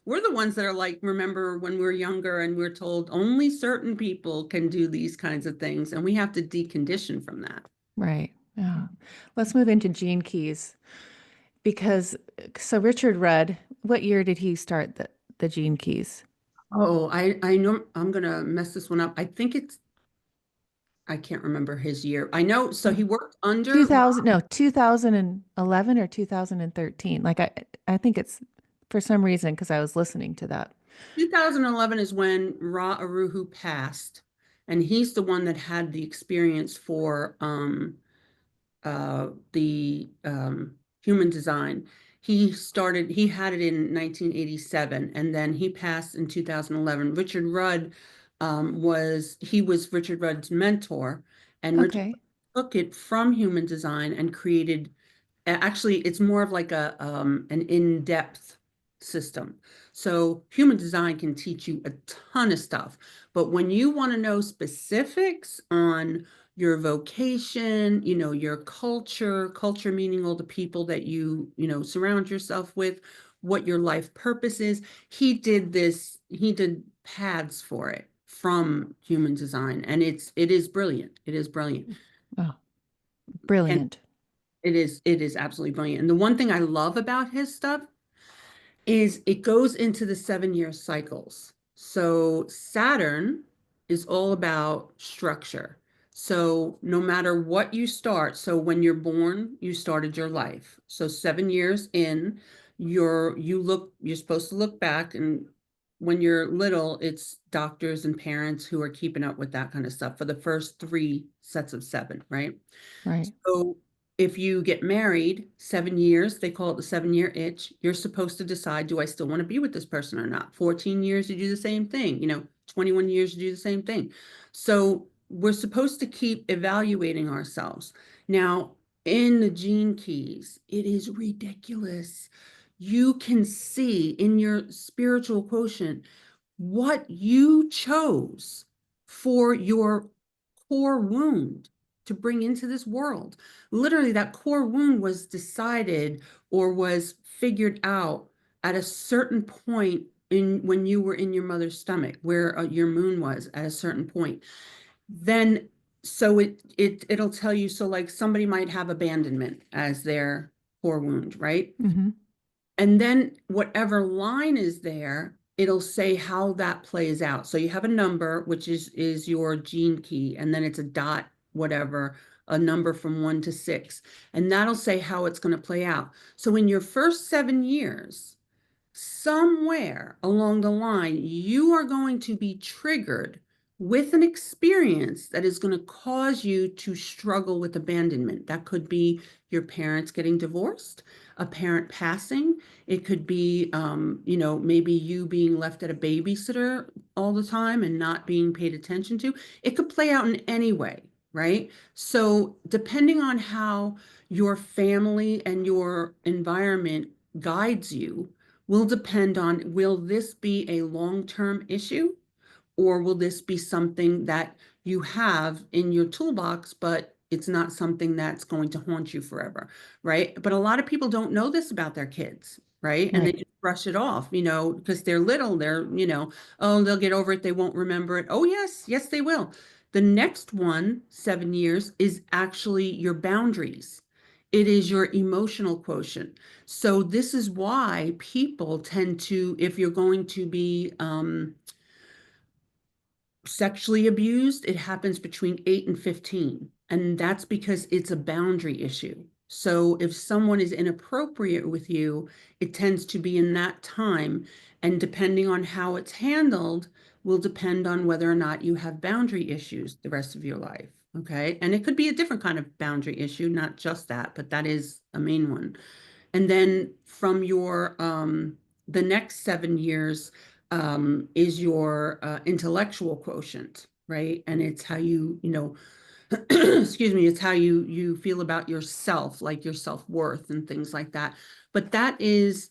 We're the ones that are like, remember when we were younger and we're told only certain people can do these kinds of things, and we have to decondition from that. Right. Yeah. Let's move into Gene Keys because so Richard Rudd, what year did he start the Gene Keys? Oh, I know I'm gonna mess this one up. I can't remember his year. I know, so he worked under 2000, no, 2011 or 2013. Like I think it's for some reason because I was listening to that. 2011 is when Ra Aruhu passed, and he's the one that had the experience for the human design. He had it in 1987, and then he passed in 2011. Richard Rudd he was Richard Rudd's mentor, and Richard Okay. took it from human design and created, actually, it's more of like an in-depth system. So human design can teach you a ton of stuff, but when you want to know specifics on your vocation, your culture meaning all the people that surround yourself with, what your life purpose is, he did paths for it from human design, and it is brilliant. It is brilliant. Oh, And brilliant. it is absolutely brilliant. And the one thing I love about his stuff is it goes into the 7-year cycles. So Saturn is all about structure. So no matter what you start, so when you're born, you started your life. So 7 years in, you're supposed to look back, and when you're little, it's doctors and parents who are keeping up with that kind of stuff for the first 3 sets of 7, right? Right. So if you get married, 7 years, they call it the 7-year itch, you're supposed to decide, do I still want to be with this person or not? 14 years, you do the same thing. 21 years, you do the same thing. So we're supposed to keep evaluating ourselves. Now, in the gene keys, it is ridiculous. You can see in your spiritual quotient what you chose for your core wound to bring into this world. Literally, that core wound was decided or was figured out at a certain point in when you were in your mother's stomach, where your moon was at a certain point. Then, so it'll tell you. So, like somebody might have abandonment as their core wound, right? Mm-hmm. And then whatever line is there, it'll say how that plays out. So you have a number, which is your gene key, and then it's a dot, whatever, a number from 1 to 6. And that'll say how it's going to play out. So in your first 7 years, somewhere along the line, you are going to be triggered with an experience that is going to cause you to struggle with abandonment. That could be your parents getting divorced, a parent passing. It could be, maybe you being left at a babysitter all the time and not being paid attention to. It could play out in any way, right? So depending on how your family and your environment guides you, will depend on, will this be a long-term issue, or will this be something that you have in your toolbox, but it's not something that's going to haunt you forever, right? But a lot of people don't know this about their kids, right? And they Right. just brush it off, because they're little, oh, they'll get over it, they won't remember it. Oh, yes, yes, they will. The next one, 7 years, is actually your boundaries. It is your emotional quotient. So this is why people tend to, if you're going to be sexually abused, it happens between 8 and 15. And that's because it's a boundary issue. So if someone is inappropriate with you, it tends to be in that time. And depending on how it's handled, will depend on whether or not you have boundary issues the rest of your life. Okay. And it could be a different kind of boundary issue, not just that, but that is a main one. And then from your the next 7 years is your intellectual quotient, right? And it's how excuse me, it's how you feel about yourself, like your self-worth and things like that. But that is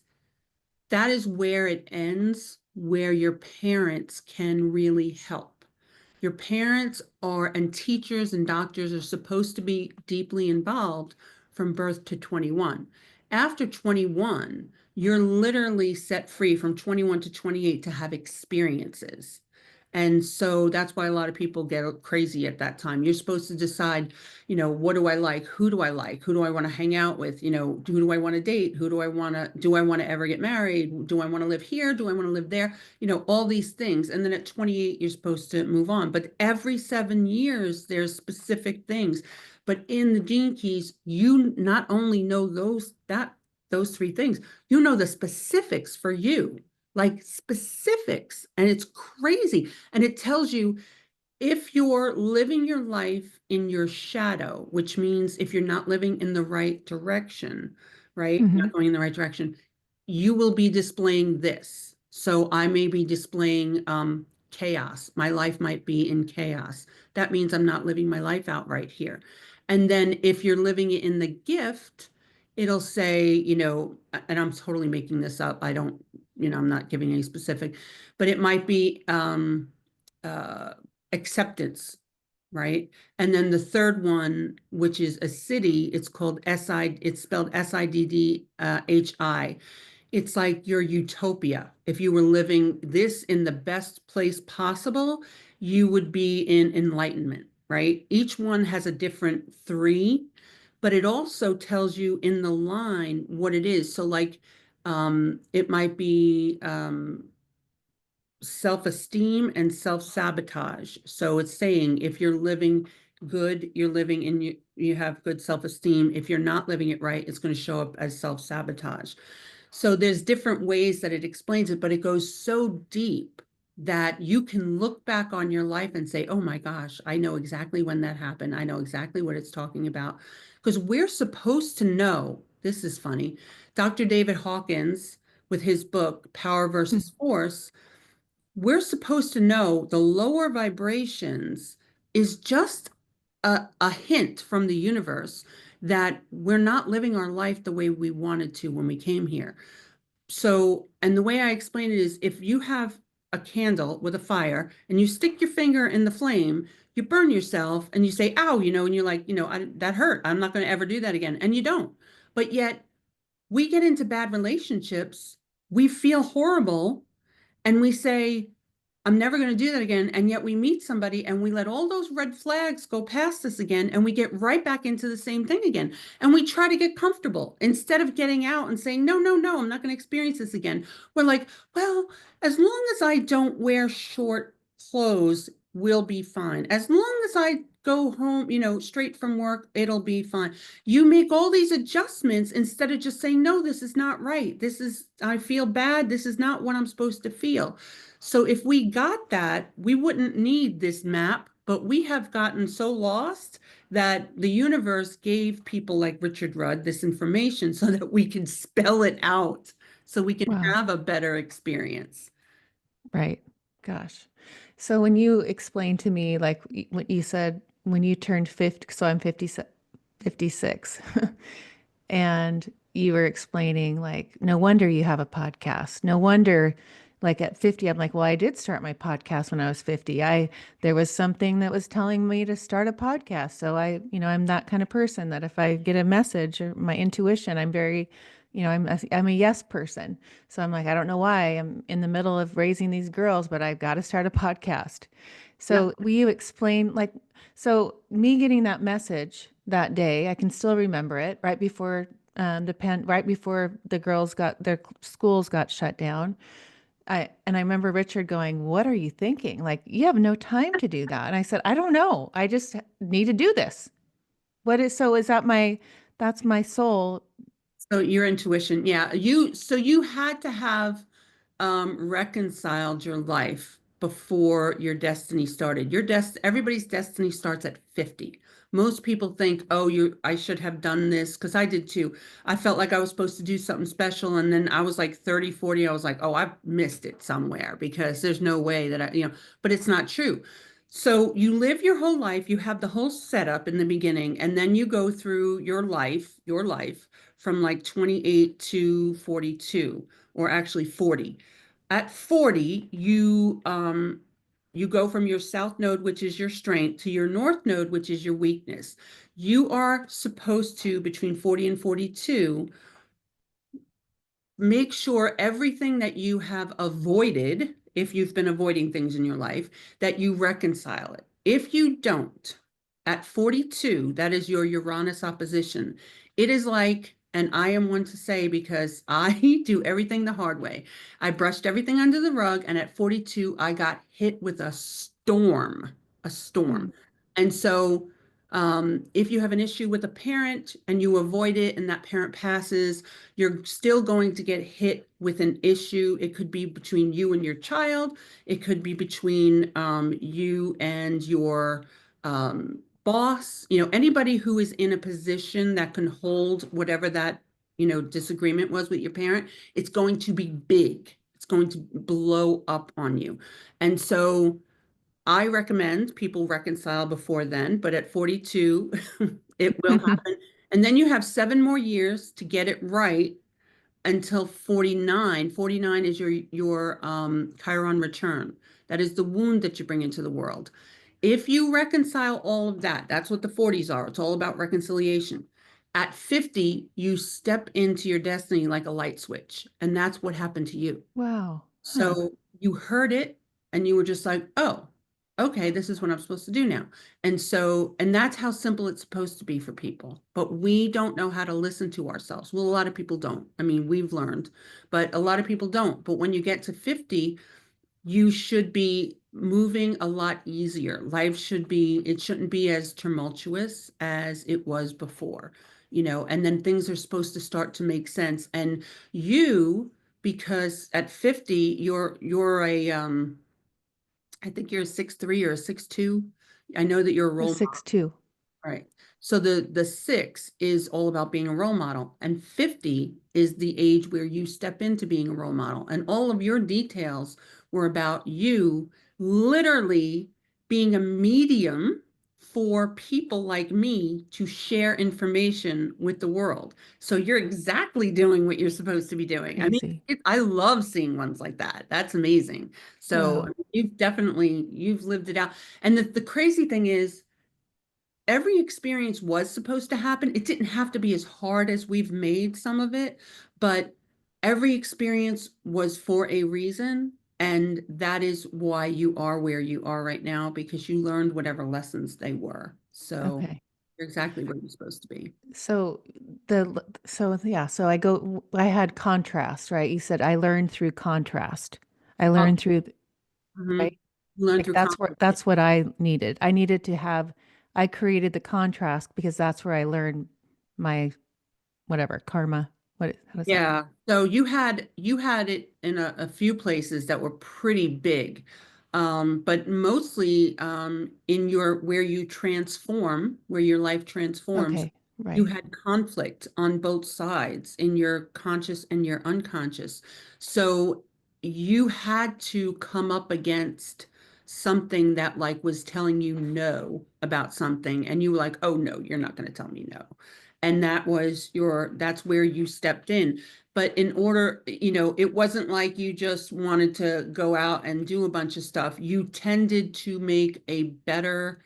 where it ends, where your parents can really help. Your parents and teachers and doctors are supposed to be deeply involved from birth to 21. After 21, you're literally set free from 21 to 28 to have experiences. And so that's why a lot of people get crazy at that time. You're supposed to decide, what do I like? Who do I like? Who do I want to hang out with? Who do I want to date? Do I want to ever get married? Do I want to live here? Do I want to live there? All these things. And then at 28, you're supposed to move on. But every 7 years, there's specific things. But in the gene keys, you not only know those three things, you know the specifics for you, like specifics. And it's crazy. And it tells you if you're living your life in your shadow, which means if you're not living in the right direction, right? Mm-hmm. Not going in the right direction, you will be displaying this. So I may be displaying chaos. My life might be in chaos. That means I'm not living my life out right here. And then if you're living it in the gift, it'll say, and I'm totally making this up. I don't, I'm not giving any specific, but it might be uh, acceptance, right? And then the third one, which is a city, it's spelled SIDDHI. It's like your utopia. If you were living this in the best place possible, you would be in enlightenment, right? Each one has a different three, but it also tells you in the line what it is. So like it might be self-esteem and self-sabotage. So it's saying if you're living good, you're living in you have good self-esteem. If you're not living it right, it's going to show up as self-sabotage. So there's different ways that it explains it, but it goes so deep that you can look back on your life and say, oh my gosh, I know exactly when that happened. I know exactly what it's talking about. Because we're supposed to know, this is funny, Dr. David Hawkins, with his book, Power versus Force, we're supposed to know the lower vibrations is just a hint from the universe that we're not living our life the way we wanted to when we came here. So, and the way I explain it is if you have a candle with a fire and you stick your finger in the flame, you burn yourself and you say, ow, and you're like, that hurt. I'm not going to ever do that again. And you don't. But yet we get into bad relationships, we feel horrible, and we say, I'm never going to do that again. And yet we meet somebody and we let all those red flags go past us again, and we get right back into the same thing again. And we try to get comfortable instead of getting out and saying, no, no, no, I'm not going to experience this again. We're like, well, as long as I don't wear short clothes, we'll be fine. As long as I go home, straight from work, it'll be fine. You make all these adjustments instead of just saying, no, this is not right. I feel bad. This is not what I'm supposed to feel. So if we got that, we wouldn't need this map, but we have gotten so lost that the universe gave people like Richard Rudd this information so that we can spell it out, so we can Wow. have a better experience. Right. Gosh. So when you explained to me, like what you said, when you turned 50, so I'm 50, 56, and you were explaining, like, no wonder you have a podcast. No wonder, like at 50, I'm like, well, I did start my podcast when I was 50. There was something that was telling me to start a podcast. So I'm that kind of person that if I get a message or my intuition, I'm very, I'm a yes person. So I'm like, I don't know why I'm in the middle of raising these girls, but I've got to start a podcast. Yeah. So will you explain, like, so me getting that message that day, I can still remember it right before the girls got their schools got shut down. I remember Richard going, "What are you thinking? Like, you have no time to do that." And I said, "I don't know. I just need to do this." Is that that's my soul? So your intuition, yeah. So you had to have reconciled your life before your destiny started. Everybody's destiny starts at 50. Most people think, oh, I should have done this, because I did too. I felt like I was supposed to do something special. And then I was like 30, 40. I was like, oh, I've missed it somewhere, because there's no way that but it's not true. So you live your whole life, you have the whole setup in the beginning, and then you go through your life from like 28 to 42, or actually 40. At 40, you go from your south node, which is your strength, to your north node, which is your weakness. You are supposed to, between 40 and 42, make sure everything that you have avoided, if you've been avoiding things in your life, that you reconcile it. If you don't, at 42, that is your Uranus opposition. It is like, and I am one to say, because I do everything the hard way. I brushed everything under the rug, and at 42, I got hit with a storm, a Hmm. storm. And so, if you have an issue with a parent and you avoid it and that parent passes, you're still going to get hit with an issue. It could be between you and your child. It could be between you and your boss. Anybody who is in a position that can hold whatever that, disagreement was with your parent, it's going to be big. It's going to blow up on you. And so I recommend people reconcile before then, but at 42, it will happen. And then you have 7 more years to get it right until 49. 49 is your Chiron return. That is the wound that you bring into the world. If you reconcile all of that, that's what the 40s are. It's all about reconciliation. At 50, you step into your destiny like a light switch. And that's what happened to you. Wow. Huh. So you heard it and you were just like, oh, okay, this is what I'm supposed to do now. And that's how simple it's supposed to be for people. But we don't know how to listen to ourselves. Well, a lot of people don't. I mean, we've learned, but a lot of people don't. But when you get to 50, you should be moving a lot easier. It shouldn't be as tumultuous as it was before, and then things are supposed to start to make sense. And you, because at 50, you're I think you're a 6'3" or a 6'2". I know that you're a A role model. 6'2". Right. So the 6 is all about being a role model, and 50 is the age where you step into being a role model. And all of your details were about you literally being a medium for people like me to share information with the world. So you're exactly doing what you're supposed to be doing. I mean, Crazy. I love seeing ones like that. That's amazing. So Wow. you've lived it out. And the crazy thing is, every experience was supposed to happen. It didn't have to be as hard as we've made some of it, but every experience was for a reason. And that is why you are where you are right now, because you learned whatever lessons they were. So Okay. you're exactly where you're supposed to be. So I had contrast, right? You said I learned through contrast. I Oh, learned through, mhm. right? You learn Like through conflict. that's what I needed. I created the contrast because that's where I learned my whatever karma. How does that? Yeah. So you had it in a few places that were pretty big. But mostly in your where you transform, where your life transforms, Okay, you right, had conflict on both sides in your conscious and your unconscious. So you had to come up against something that like was telling you no about something, and you were like, oh no, you're not going to tell me no. And that's where you stepped in. But in order, it wasn't like you just wanted to go out and do a bunch of stuff. You tended to make a better,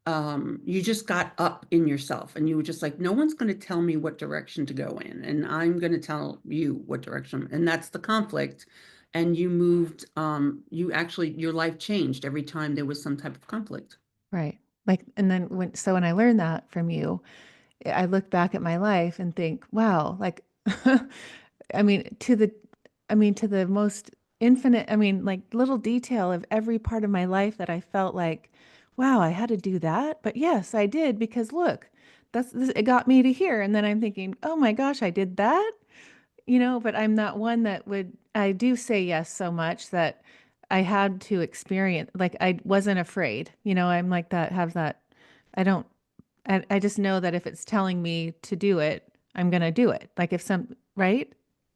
you just got up in yourself, and you were just like, no one's going to tell me what direction to go in, and I'm going to tell you what direction. And that's the conflict. And you moved, your life changed every time there was some type of conflict. right. Like, and then when I learned that from you, I look back at my life and think, wow, like, I mean, to the most infinite, like little detail of every part of my life that I felt like, wow, I had to do that. But yes, I did because look, it got me to here. And then I'm thinking, oh my gosh, I did that, but I'm not one that I do say yes so much that I had to experience, like I wasn't afraid, I'm like that, have that, I don't, I just know that if it's telling me to do it, I'm going to do it. Like if right?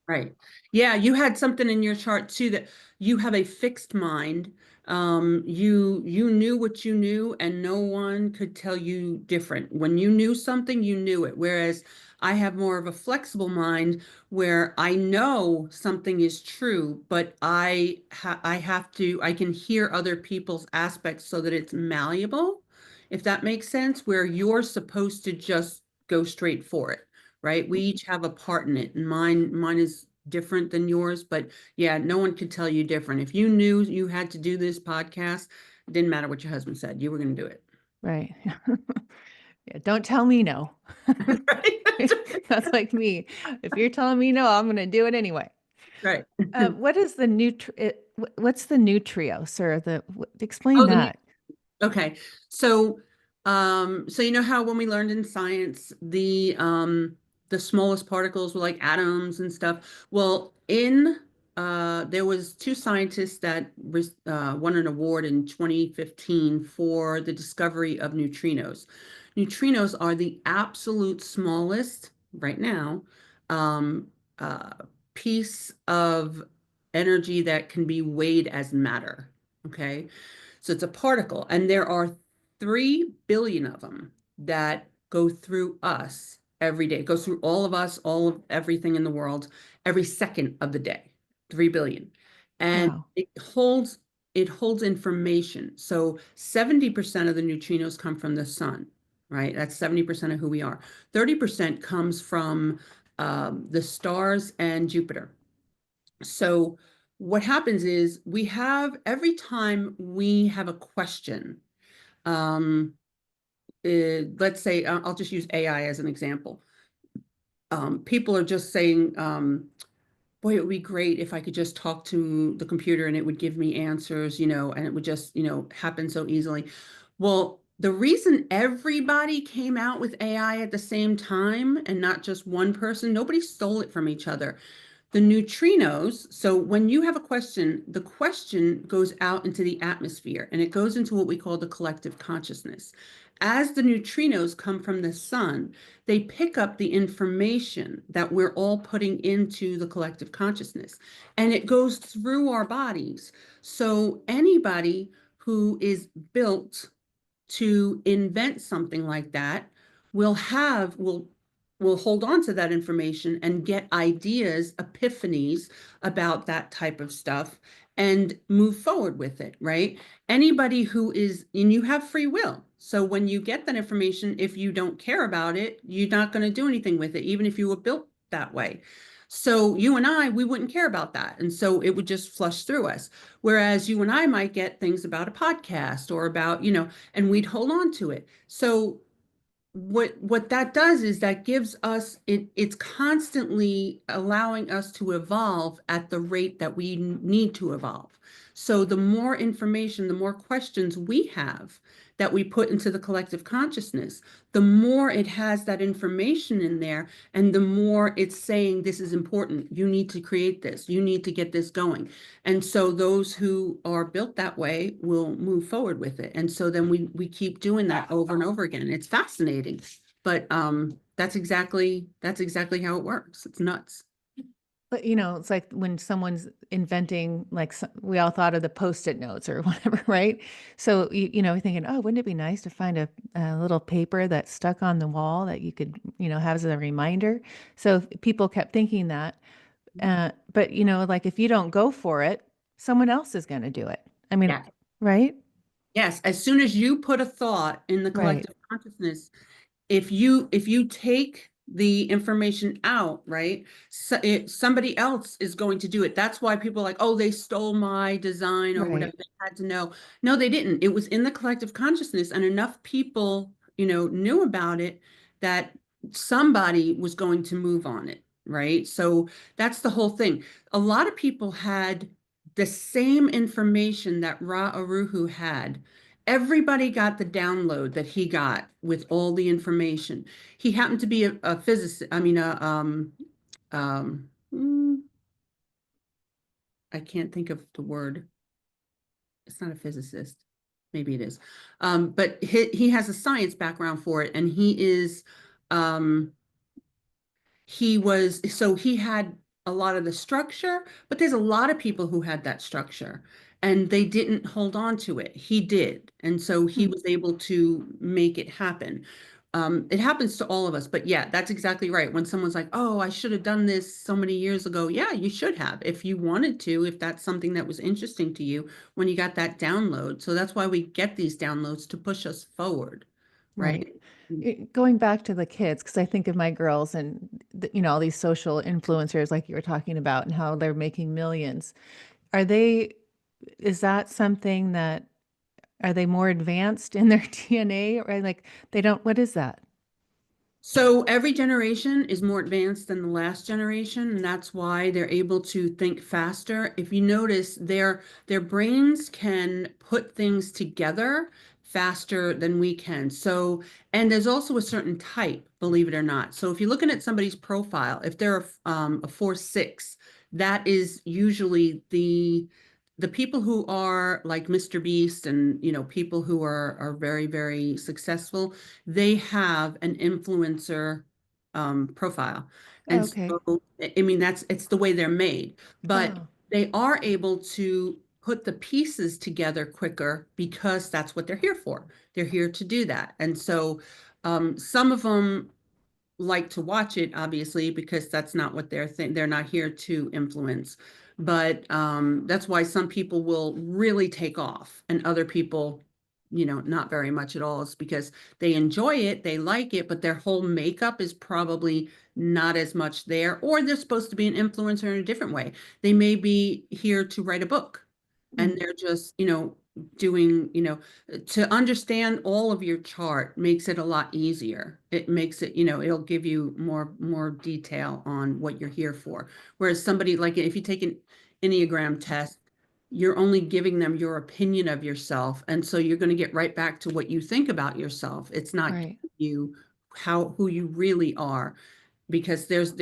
Right. Yeah, you had something in your chart too, that you have a fixed mind. You knew what you knew, and no one could tell you different. When you knew something, you knew it. Whereas I have more of a flexible mind where I know something is true, but I can hear other people's aspects so that it's malleable, if that makes sense, where you're supposed to just go straight for it, right? We each have a part in it, and mine is different than yours, but yeah, no one could tell you different. If you knew you had to do this podcast, it didn't matter what your husband said, you were going to do it. Right. Yeah, don't tell me no. Right. That's like me. If you're telling me no, I'm going to do it anyway. Right. What is the what's the nutrios or explain Oh, that? okay. So, so you know how when we learned in science, the smallest particles were like atoms and stuff. Well, there was two scientists that won an award in 2015 for the discovery of neutrinos. Neutrinos are the absolute smallest right now um, uh, piece of energy that can be weighed as matter. Okay. So it's a particle, and there are 3 billion of them that go through us every day. It goes through all of us, all of everything in the world, every second of the day. 3 billion. And Wow. it holds information. So 70% of the neutrinos come from the sun, right? That's 70% of who we are. 30% comes from the stars and Jupiter. So what happens is every time we have a question, um, let's say, I'll just use AI as an example. People are just saying, boy, it would be great if I could just talk to the computer and it would give me answers, and it would just, happen so easily. Well, the reason everybody came out with AI at the same time and not just one person, nobody stole it from each other. The neutrinos, so when you have a question, the question goes out into the atmosphere and it goes into what we call the collective consciousness. As the neutrinos come from the sun, they pick up the information that we're all putting into the collective consciousness, and it goes through our bodies. So anybody who is built to invent something like that will have will hold on to that information and get ideas, epiphanies about that type of stuff and move forward with it, right? Anybody who is, and you have free will. So when you get that information, if you don't care about it, you're not going to do anything with it, even if you were built that way. So you and I, we wouldn't care about that. And so it would just flush through us. Whereas you and I might get things about a podcast or about, and we'd hold on to it. So what that does is that gives us it's constantly allowing us to evolve at the rate that we need to evolve. So the more information, the more questions we have that we put into the collective consciousness, the more it has that information in there, and the more it's saying this is important, you need to create this, you need to get this going. And so those who are built that way will move forward with it. And so then we keep doing that over and over again. It's fascinating. But that's exactly how it works. It's nuts. But it's like when someone's inventing, like we all thought of the post-it notes or whatever, right? So you're thinking, oh, wouldn't it be nice to find a little paper that's stuck on the wall that you could, have as a reminder? So people kept thinking that, but like if you don't go for it, someone else is going to do it. I mean, Yeah. right? Yes. As soon as you put a thought in the Right. collective consciousness, if you take the information out, right, somebody else is going to do it. That's why people are like, oh, they stole my design or whatever. Right. They had to know. No, they didn't. It was in the collective consciousness, and enough people, knew about it that somebody was going to move on it, right? So that's the whole thing. A lot of people had the same information that Ra Aruhu had. Everybody got the download that he got with all the information. He happened to be a physicist. I mean, um, mm, I can't think of the word. It's not a physicist. Maybe it is. But he has a science background for it, and um, he had a lot of the structure, but there's a lot of people who had that structure and they didn't hold on to it. He did. And so he Hmm. was able to make it happen. It happens to all of us, but yeah, that's exactly right. When someone's like, oh, I should have done this so many years ago. Yeah, you should have if you wanted to, if that's something that was interesting to you when you got that download. So that's why we get these downloads to push us forward, Right. right? Going back to the kids, because I think of my girls and all these social influencers like you were talking about and how they're making millions. Are they, is that something that, are they more advanced in their DNA or like they don't, what is that? So every generation is more advanced than the last generation, and that's why they're able to think faster. If you notice, their brains can put things together faster than we can. So, and there's also a certain type, believe it or not. So if you're looking at somebody's profile, if they're a 4/6, that is usually the people who are like Mr. Beast and people who are very, very successful, they have an influencer profile. Oh, And okay. so, I mean, it's the way they're made, but Oh, they are able to put the pieces together quicker because that's what they're here for. They're here to do that. And so some of them like to watch it, obviously, because that's not what they're not here to influence. But that's why some people will really take off and other people, not very much at all. It's because they enjoy it, they like it, but their whole makeup is probably not as much there, or they're supposed to be an influencer in a different way. They may be here to write a book mm, and they're just, doing, to understand all of your chart makes it a lot easier. It makes it, it'll give you more detail on what you're here for. Whereas somebody like if you take an Enneagram test, you're only giving them your opinion of yourself. And so you're going to get right back to what you think about yourself. It's not right. you who you really are, because there's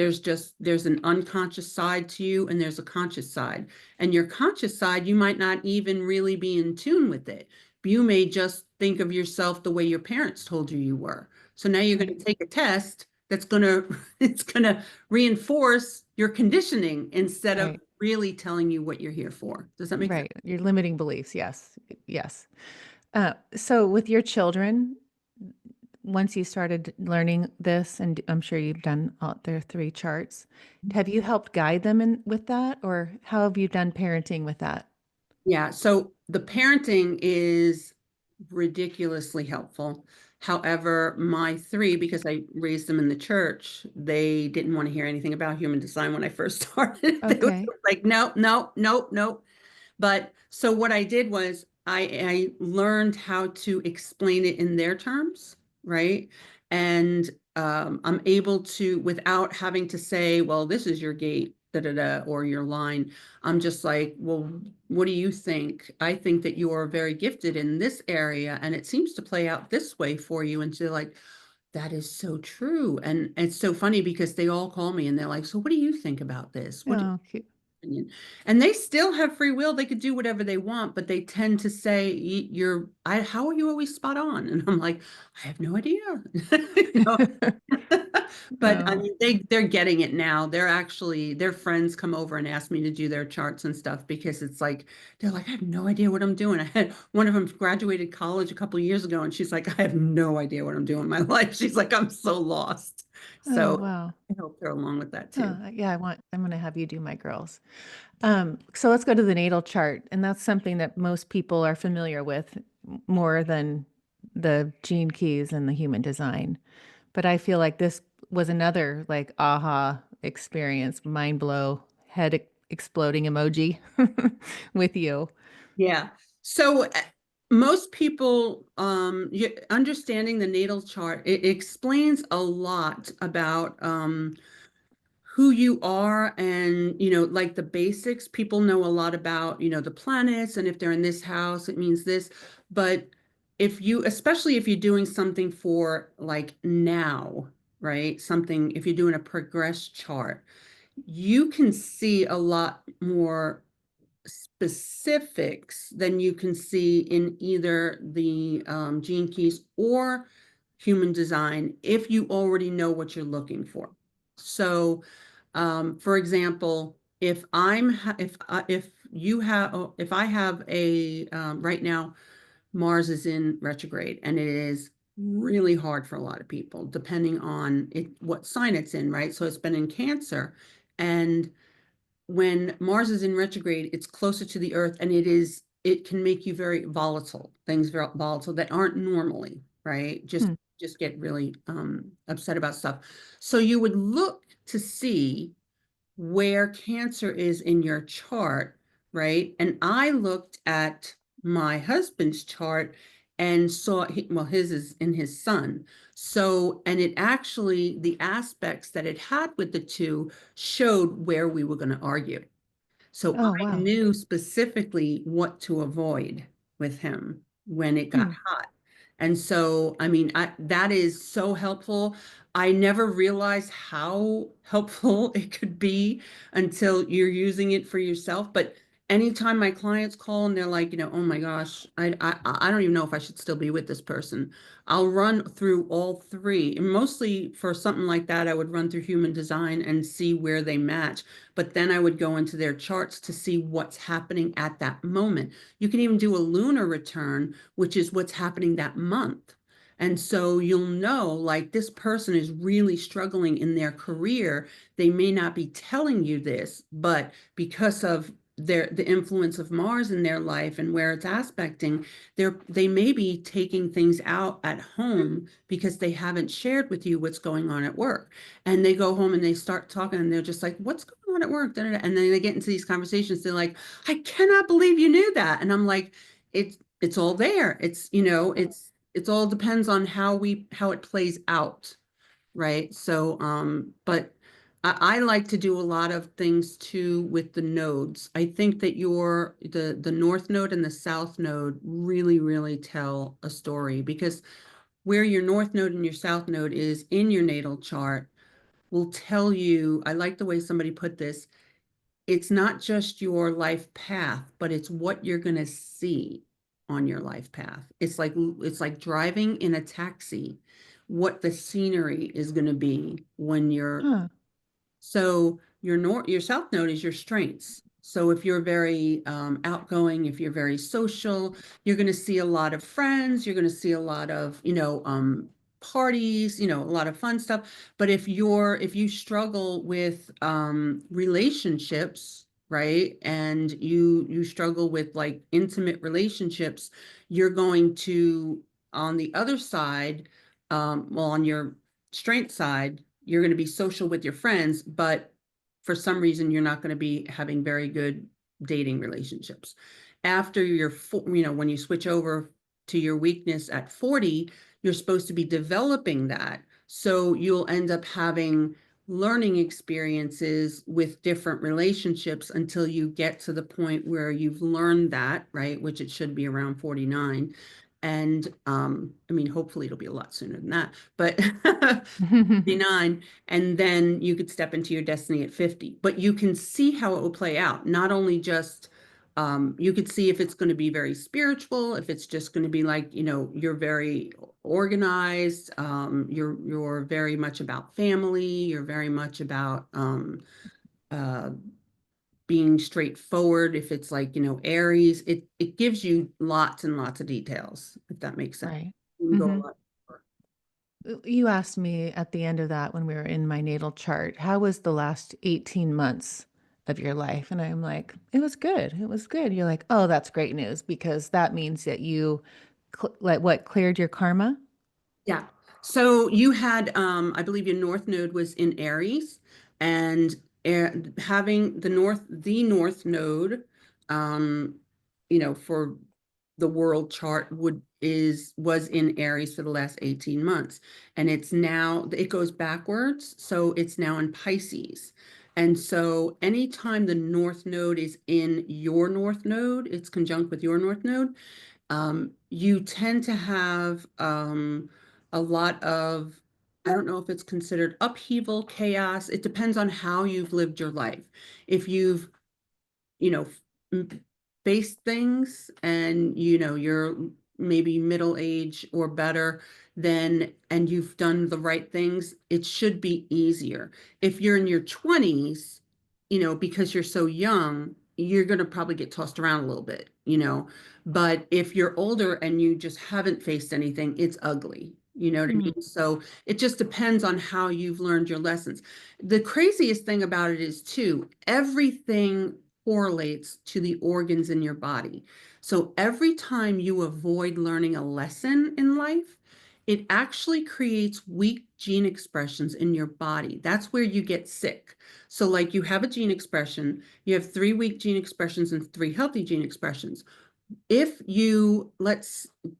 an unconscious side to you and there's a conscious side, and your conscious side, you might not even really be in tune with it. You may just think of yourself the way your parents told you were. So now you're going Right. to take a test that's going to it's going to reinforce your conditioning instead of Right. really telling you what you're here for. Does that make sense? Right. Your limiting beliefs. Yes. Yes. So with your children, once you started learning this, and I'm sure you've done all their three charts, have you helped guide them in with that, or how have you done parenting with that? Yeah, so the parenting is ridiculously helpful. However, my three, because I raised them in the church, they didn't want to hear anything about human design when I first started. They were Okay. like, no, no, no, no. But so what I did was I learned how to explain it in their terms, right? And I'm able to, without having to say, well, this is your gate, da da da, or your line. I'm just like, well, what do you think? I think that you are very gifted in this area, and it seems to play out this way for you. And so, like, that is so true. And it's so funny because they all call me and they're like, so what do you think about this? What Oh, cute. opinion. And they still have free will. They could do whatever they want, but they tend to say, how are you always spot on?" And I'm like, I have no idea. You know? But I Oh, mean, they're getting it now. Their friends come over and ask me to do their charts and stuff because it's like, they're like, I have no idea what I'm doing. I had one of them graduated college a couple of years ago, and she's like, I have no idea what I'm doing in my life. She's like, I'm so lost. oh, So wow. I hope they're along with that too. Yeah, I'm going to have you do my girls. So let's go to the natal chart. And that's something that most people are familiar with more than the gene keys and the human design. But I feel like this was another like aha experience, mind blow, exploding emoji with you. Yeah. So most people, understanding the natal chart, it explains a lot about who you are and, like the basics. People know a lot about, the planets, and if they're in this house, it means this. But especially if you're doing something for like now, right? Something, if you're doing a progress chart, you can see a lot more specifics than you can see in either the gene keys or human design if you already know what you're looking for. So, for example, if I have a right now, Mars is in retrograde, and it is really hard for a lot of people, depending on what sign it's in, right? So it's been in Cancer, and when Mars is in retrograde, it's closer to the Earth, and it can make you very volatile, things very volatile that aren't normally, right? Just Hmm. just get really upset about stuff. So you would look to see where Cancer is in your chart, right? And I looked at my husband's chart and saw, well, his is in his sun. So, and it actually, the aspects that it had with the two showed where we were going to argue. So Oh, I wow. knew specifically what to avoid with him when it got Hmm. hot. And so, I mean, that is so helpful. I never realized how helpful it could be until you're using it for yourself. But anytime my clients call and they're like, oh my gosh, I don't even know if I should still be with this person. I'll run through all three. And mostly for something like that, I would run through human design and see where they match. But then I would go into their charts to see what's happening at that moment. You can even do a lunar return, which is what's happening that month. And so you'll know, like, this person is really struggling in their career. They may not be telling you this, but because of the influence of Mars in their life and where it's aspecting, they may be taking things out at home because they haven't shared with you what's going on at work. And they go home and they start talking and they're just like, what's going on at work? Da, da, da. And then they get into these conversations. They're like, I cannot believe you knew that. And I'm like, it's all there. It's all depends on how it plays out. Right. So, but I like to do a lot of things too with the nodes. I think that the North Node and the South Node really, really tell a story, because where your North Node and your South Node is in your natal chart will tell you. I like the way somebody put this. It's not just your life path, but it's what you're going to see on your life path. It's like driving in a taxi, what the scenery is going to be when you're Huh. so your South Node is your strengths. So if you're very outgoing, if you're very social, you're going to see a lot of friends, you're going to see a lot of, parties, a lot of fun stuff. But if you struggle with relationships, right, and you struggle with like intimate relationships, you're going to, on the other side, well, on your strength side, you're going to be social with your friends, but for some reason you're not going to be having very good dating relationships. After when you switch over to your weakness at 40, you're supposed to be developing that. So you'll end up having learning experiences with different relationships until you get to the point where you've learned that, right? Which it should be around 49. And I mean, hopefully it'll be a lot sooner than that, but 49, and then you could step into your destiny at 50. But you can see how it will play out. Not only just you could see if it's going to be very spiritual, if it's just going to be like, you're very organized, you're very much about family, you're very much about uh being straightforward. If it's like, Aries, it gives you lots and lots of details, if that makes sense. Right. You can go a Hmm. lot deeper. You asked me at the end of that when we were in my natal chart, how was the last 18 months of your life? And I'm like, it was good. It was good. You're like, oh, that's great news because that means that you like what cleared your karma. Yeah. So you had, I believe your North Node was in Aries, and having the North Node, um, for the world chart was in Aries for the last 18 months. And it goes backwards. So it's now in Pisces. And so anytime the North Node is in your North Node, it's conjunct with your North Node, you tend to have a lot of, I don't know if it's considered upheaval, chaos. It depends on how you've lived your life. If you've, you know, faced things and, you're maybe middle age or better, then, and you've done the right things, it should be easier. If you're in your 20s, because you're so young, you're going to probably get tossed around a little bit. But if you're older and you just haven't faced anything, it's ugly. You know what I Mm. mean? So it just depends on how you've learned your lessons. The craziest thing about it is, too, everything correlates to the organs in your body. So every time you avoid learning a lesson in life, it actually creates weak gene expressions in your body. That's where you get sick. So, like, you have a gene expression, you have 3 weak gene expressions and 3 healthy gene expressions. If you,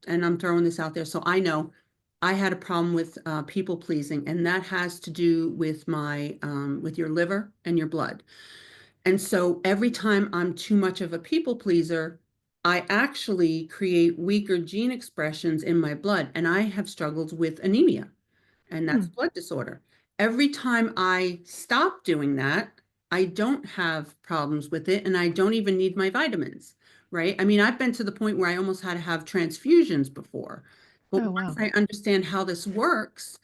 and I'm throwing this out there, so I know I had a problem with people pleasing, and that has to do with with your liver and your blood. And so every time I'm too much of a people pleaser, I actually create weaker gene expressions in my blood, and I have struggled with anemia, and that's Mm. blood disorder. Every time I stop doing that, I don't have problems with it, and I don't even need my vitamins, right? I mean, I've been to the point where I almost had to have transfusions before. But Oh, once wow. I understand how this works,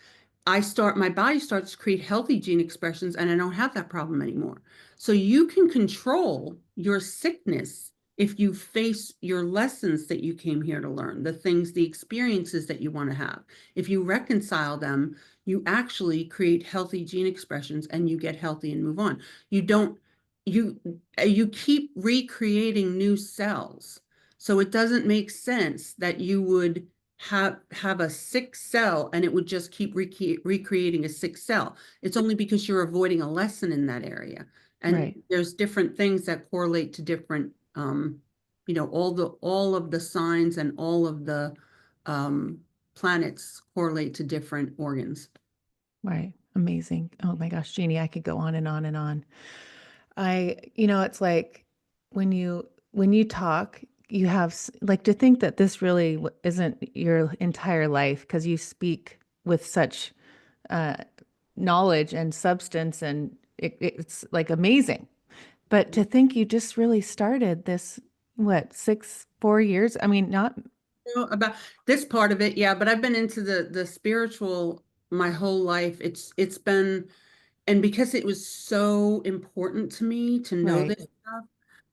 my body starts to create healthy gene expressions, and I don't have that problem anymore. So you can control your sickness if you face your lessons that you came here to learn, the experiences that you want to have. If you reconcile them, you actually create healthy gene expressions and you get healthy and move on. You don't, you, you keep recreating new cells. So it doesn't make sense that you would have a sick cell and it would just keep recreating a sick cell. It's only because you're avoiding a lesson in that area. And Right. there's different things that correlate to different, all of the signs and all of the um, planets correlate to different organs. Right. Amazing. Oh my gosh, Jeannie, I could go on and on and on. It's like when you talk, you have like to think that this really isn't your entire life because you speak with such uh, knowledge and substance, and it's like amazing. But to think you just really started this, what, 4 years? I mean, not About this part of it, yeah, but I've been into the spiritual my whole life. It's been, and because it was so important to me to know right. this stuff,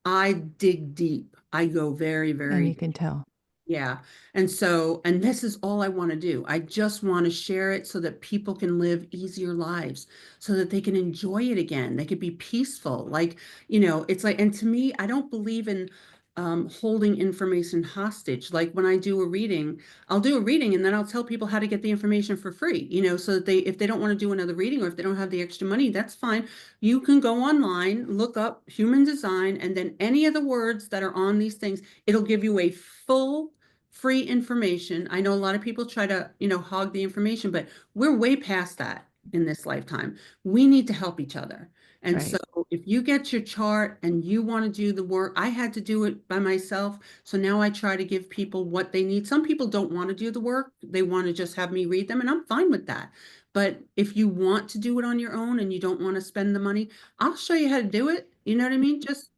I dig deep. I go very, And very you can tell. yeah. And so, and this is all I want to do. I just want to share it so that people can live easier lives, so that they can enjoy it again. They could be peaceful. Like, it's like, and to me, I don't believe in holding information hostage. Like when I do a reading, I'll do a reading and then I'll tell people how to get the information for free, so that if they don't want to do another reading or if they don't have the extra money, that's fine. You can go online, look up human design, and then any of the words that are on these things, it'll give you a full free information. I know a lot of people try to, hog the information, but we're way past that in this lifetime. We need to help each other. And so Right. if you get your chart and you want to do the work, I had to do it by myself. So now I try to give people what they need. Some people don't want to do the work. They want to just have me read them, and I'm fine with that. But if you want to do it on your own and you don't want to spend the money, I'll show you how to do it. You know what I mean? Just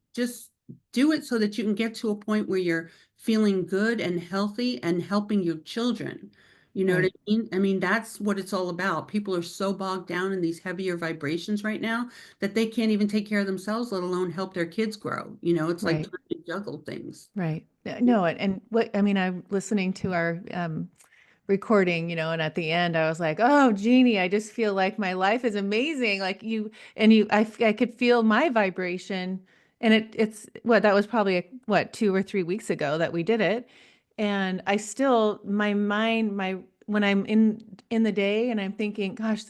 do it so that you can get to a point where you're feeling good and healthy and helping your children. You know what I Right. mean? I mean, that's what it's all about. People are so bogged down in these heavier vibrations right now that they can't even take care of themselves, let alone help their kids grow. It's like Right. trying to juggle things. Right. No, and what I mean, I'm listening to our recording, and at the end I was like, "Oh, Jeannie, I just feel like my life is amazing." Like I could feel my vibration, and it's what that was probably what 2 or 3 weeks ago that we did it, and I still my mind my when I'm in the day and I'm thinking, "Gosh,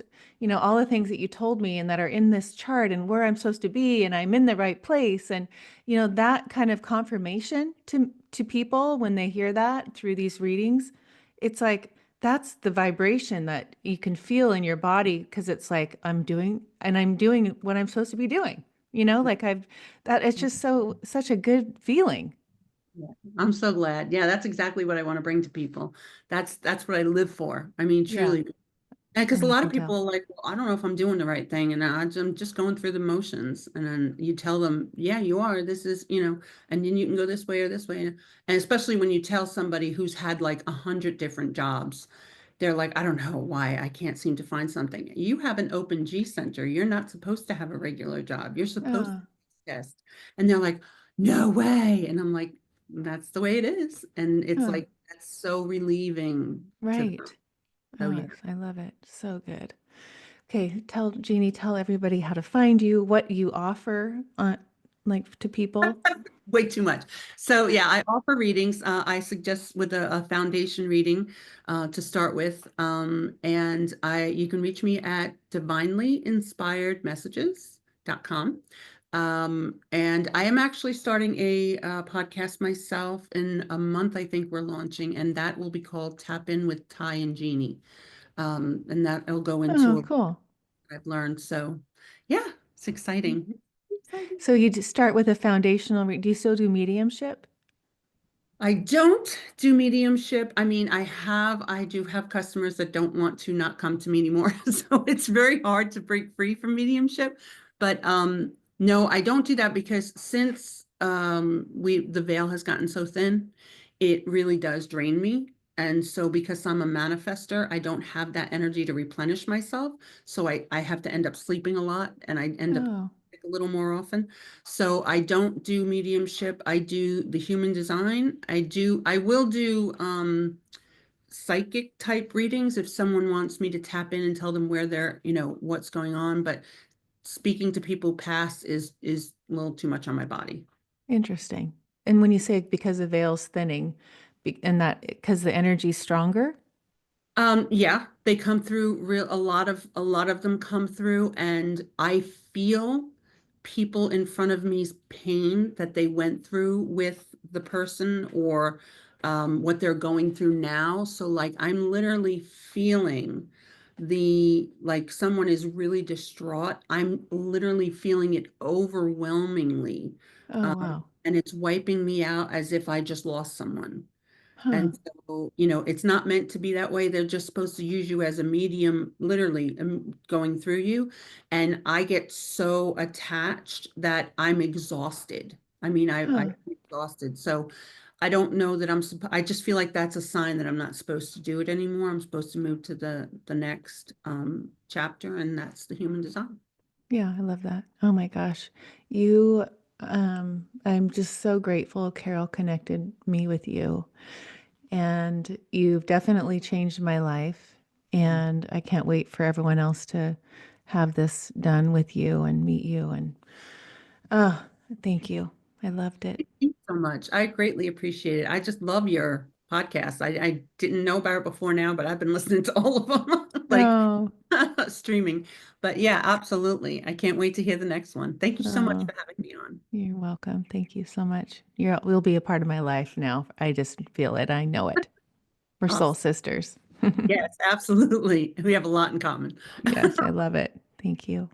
all the things that you told me and that are in this chart and where I'm supposed to be and I'm in the right place," and that kind of confirmation to people when they hear that through these readings, it's like that's the vibration that you can feel in your body because it's like I'm doing what I'm supposed to be doing. Like I've that it's just such a good feeling. Yeah. I'm so glad. Yeah, that's exactly what I want to bring to people. That's what I live for. I mean, Yeah, truly. And because and a you lot can of people tell. are like, well, I don't know if I'm doing the right thing. And I'm just going through the motions. And then you tell them, yeah, you are. This is, and then you can go this way or this way. And especially when you tell somebody who's had like 100 different jobs, they're like, I don't know why I can't seem to find something. You have an open G center. You're not supposed to have a regular job. You're supposed to Oh, test. And they're like, no way. And I'm like, that's the way it is. And it's oh, like, that's so relieving to them. right. So Oh, yeah. I love it. So good. Okay, tell Jeannie, tell everybody how to find you, what you offer like to people. Way too much. So yeah, I offer readings. I suggest with a foundation reading to start with. And you can reach me at divinelyinspiredmessages.com. And I am actually starting a podcast myself in a month. I think we're launching, and that will be called Tap In with Ty and Jeannie. And that'll go into Oh, what cool. I've learned. So yeah, it's exciting. Exciting. So you just start with a foundational do you still do mediumship? I don't do mediumship. I mean, I do have customers that don't want to not come to me anymore. So it's very hard to break free from mediumship. But no, I don't do that because since the veil has gotten so thin, it really does drain me. And so because I'm a manifester, I don't have that energy to replenish myself. So I have to end up sleeping a lot and I end up Oh, a little more often. So I don't do mediumship. I do the human design. I will do psychic type readings if someone wants me to tap in and tell them where they're, what's going on. But speaking to people past is a little too much on my body. interesting. And when you say because the veil's thinning, and that because the energy's stronger? Yeah, they come through real a lot of them come through and I feel people in front of me's pain that they went through with the person or what they're going through now. So like I'm literally feeling like someone is really distraught. I'm literally feeling it overwhelmingly. Oh, Um, wow. and it's wiping me out as if I just lost someone. Huh. And so, it's not meant to be that way. They're just supposed to use you as a medium, literally going through you. And I get so attached that I'm exhausted. I mean, I'm Huh. exhausted. So I don't know that I just feel like that's a sign that I'm not supposed to do it anymore. I'm supposed to move to the next chapter, and that's the human design. Yeah, I love that. Oh my gosh. You I'm just so grateful Carol connected me with you. And you've definitely changed my life. And I can't wait for everyone else to have this done with you and meet you. And oh, thank you. I loved it. Thank you so much. I greatly appreciate it. I just love your podcast. I didn't know about it before now, but I've been listening to all of them, like Oh, streaming. But yeah, absolutely. I can't wait to hear the next one. Thank you so much oh, for having me on. you're welcome. Thank you so much. Will be a part of my life now. I just feel it. I know it. We're soul Awesome. sisters. Yes, absolutely. We have a lot in common. Yes, I love it. Thank you.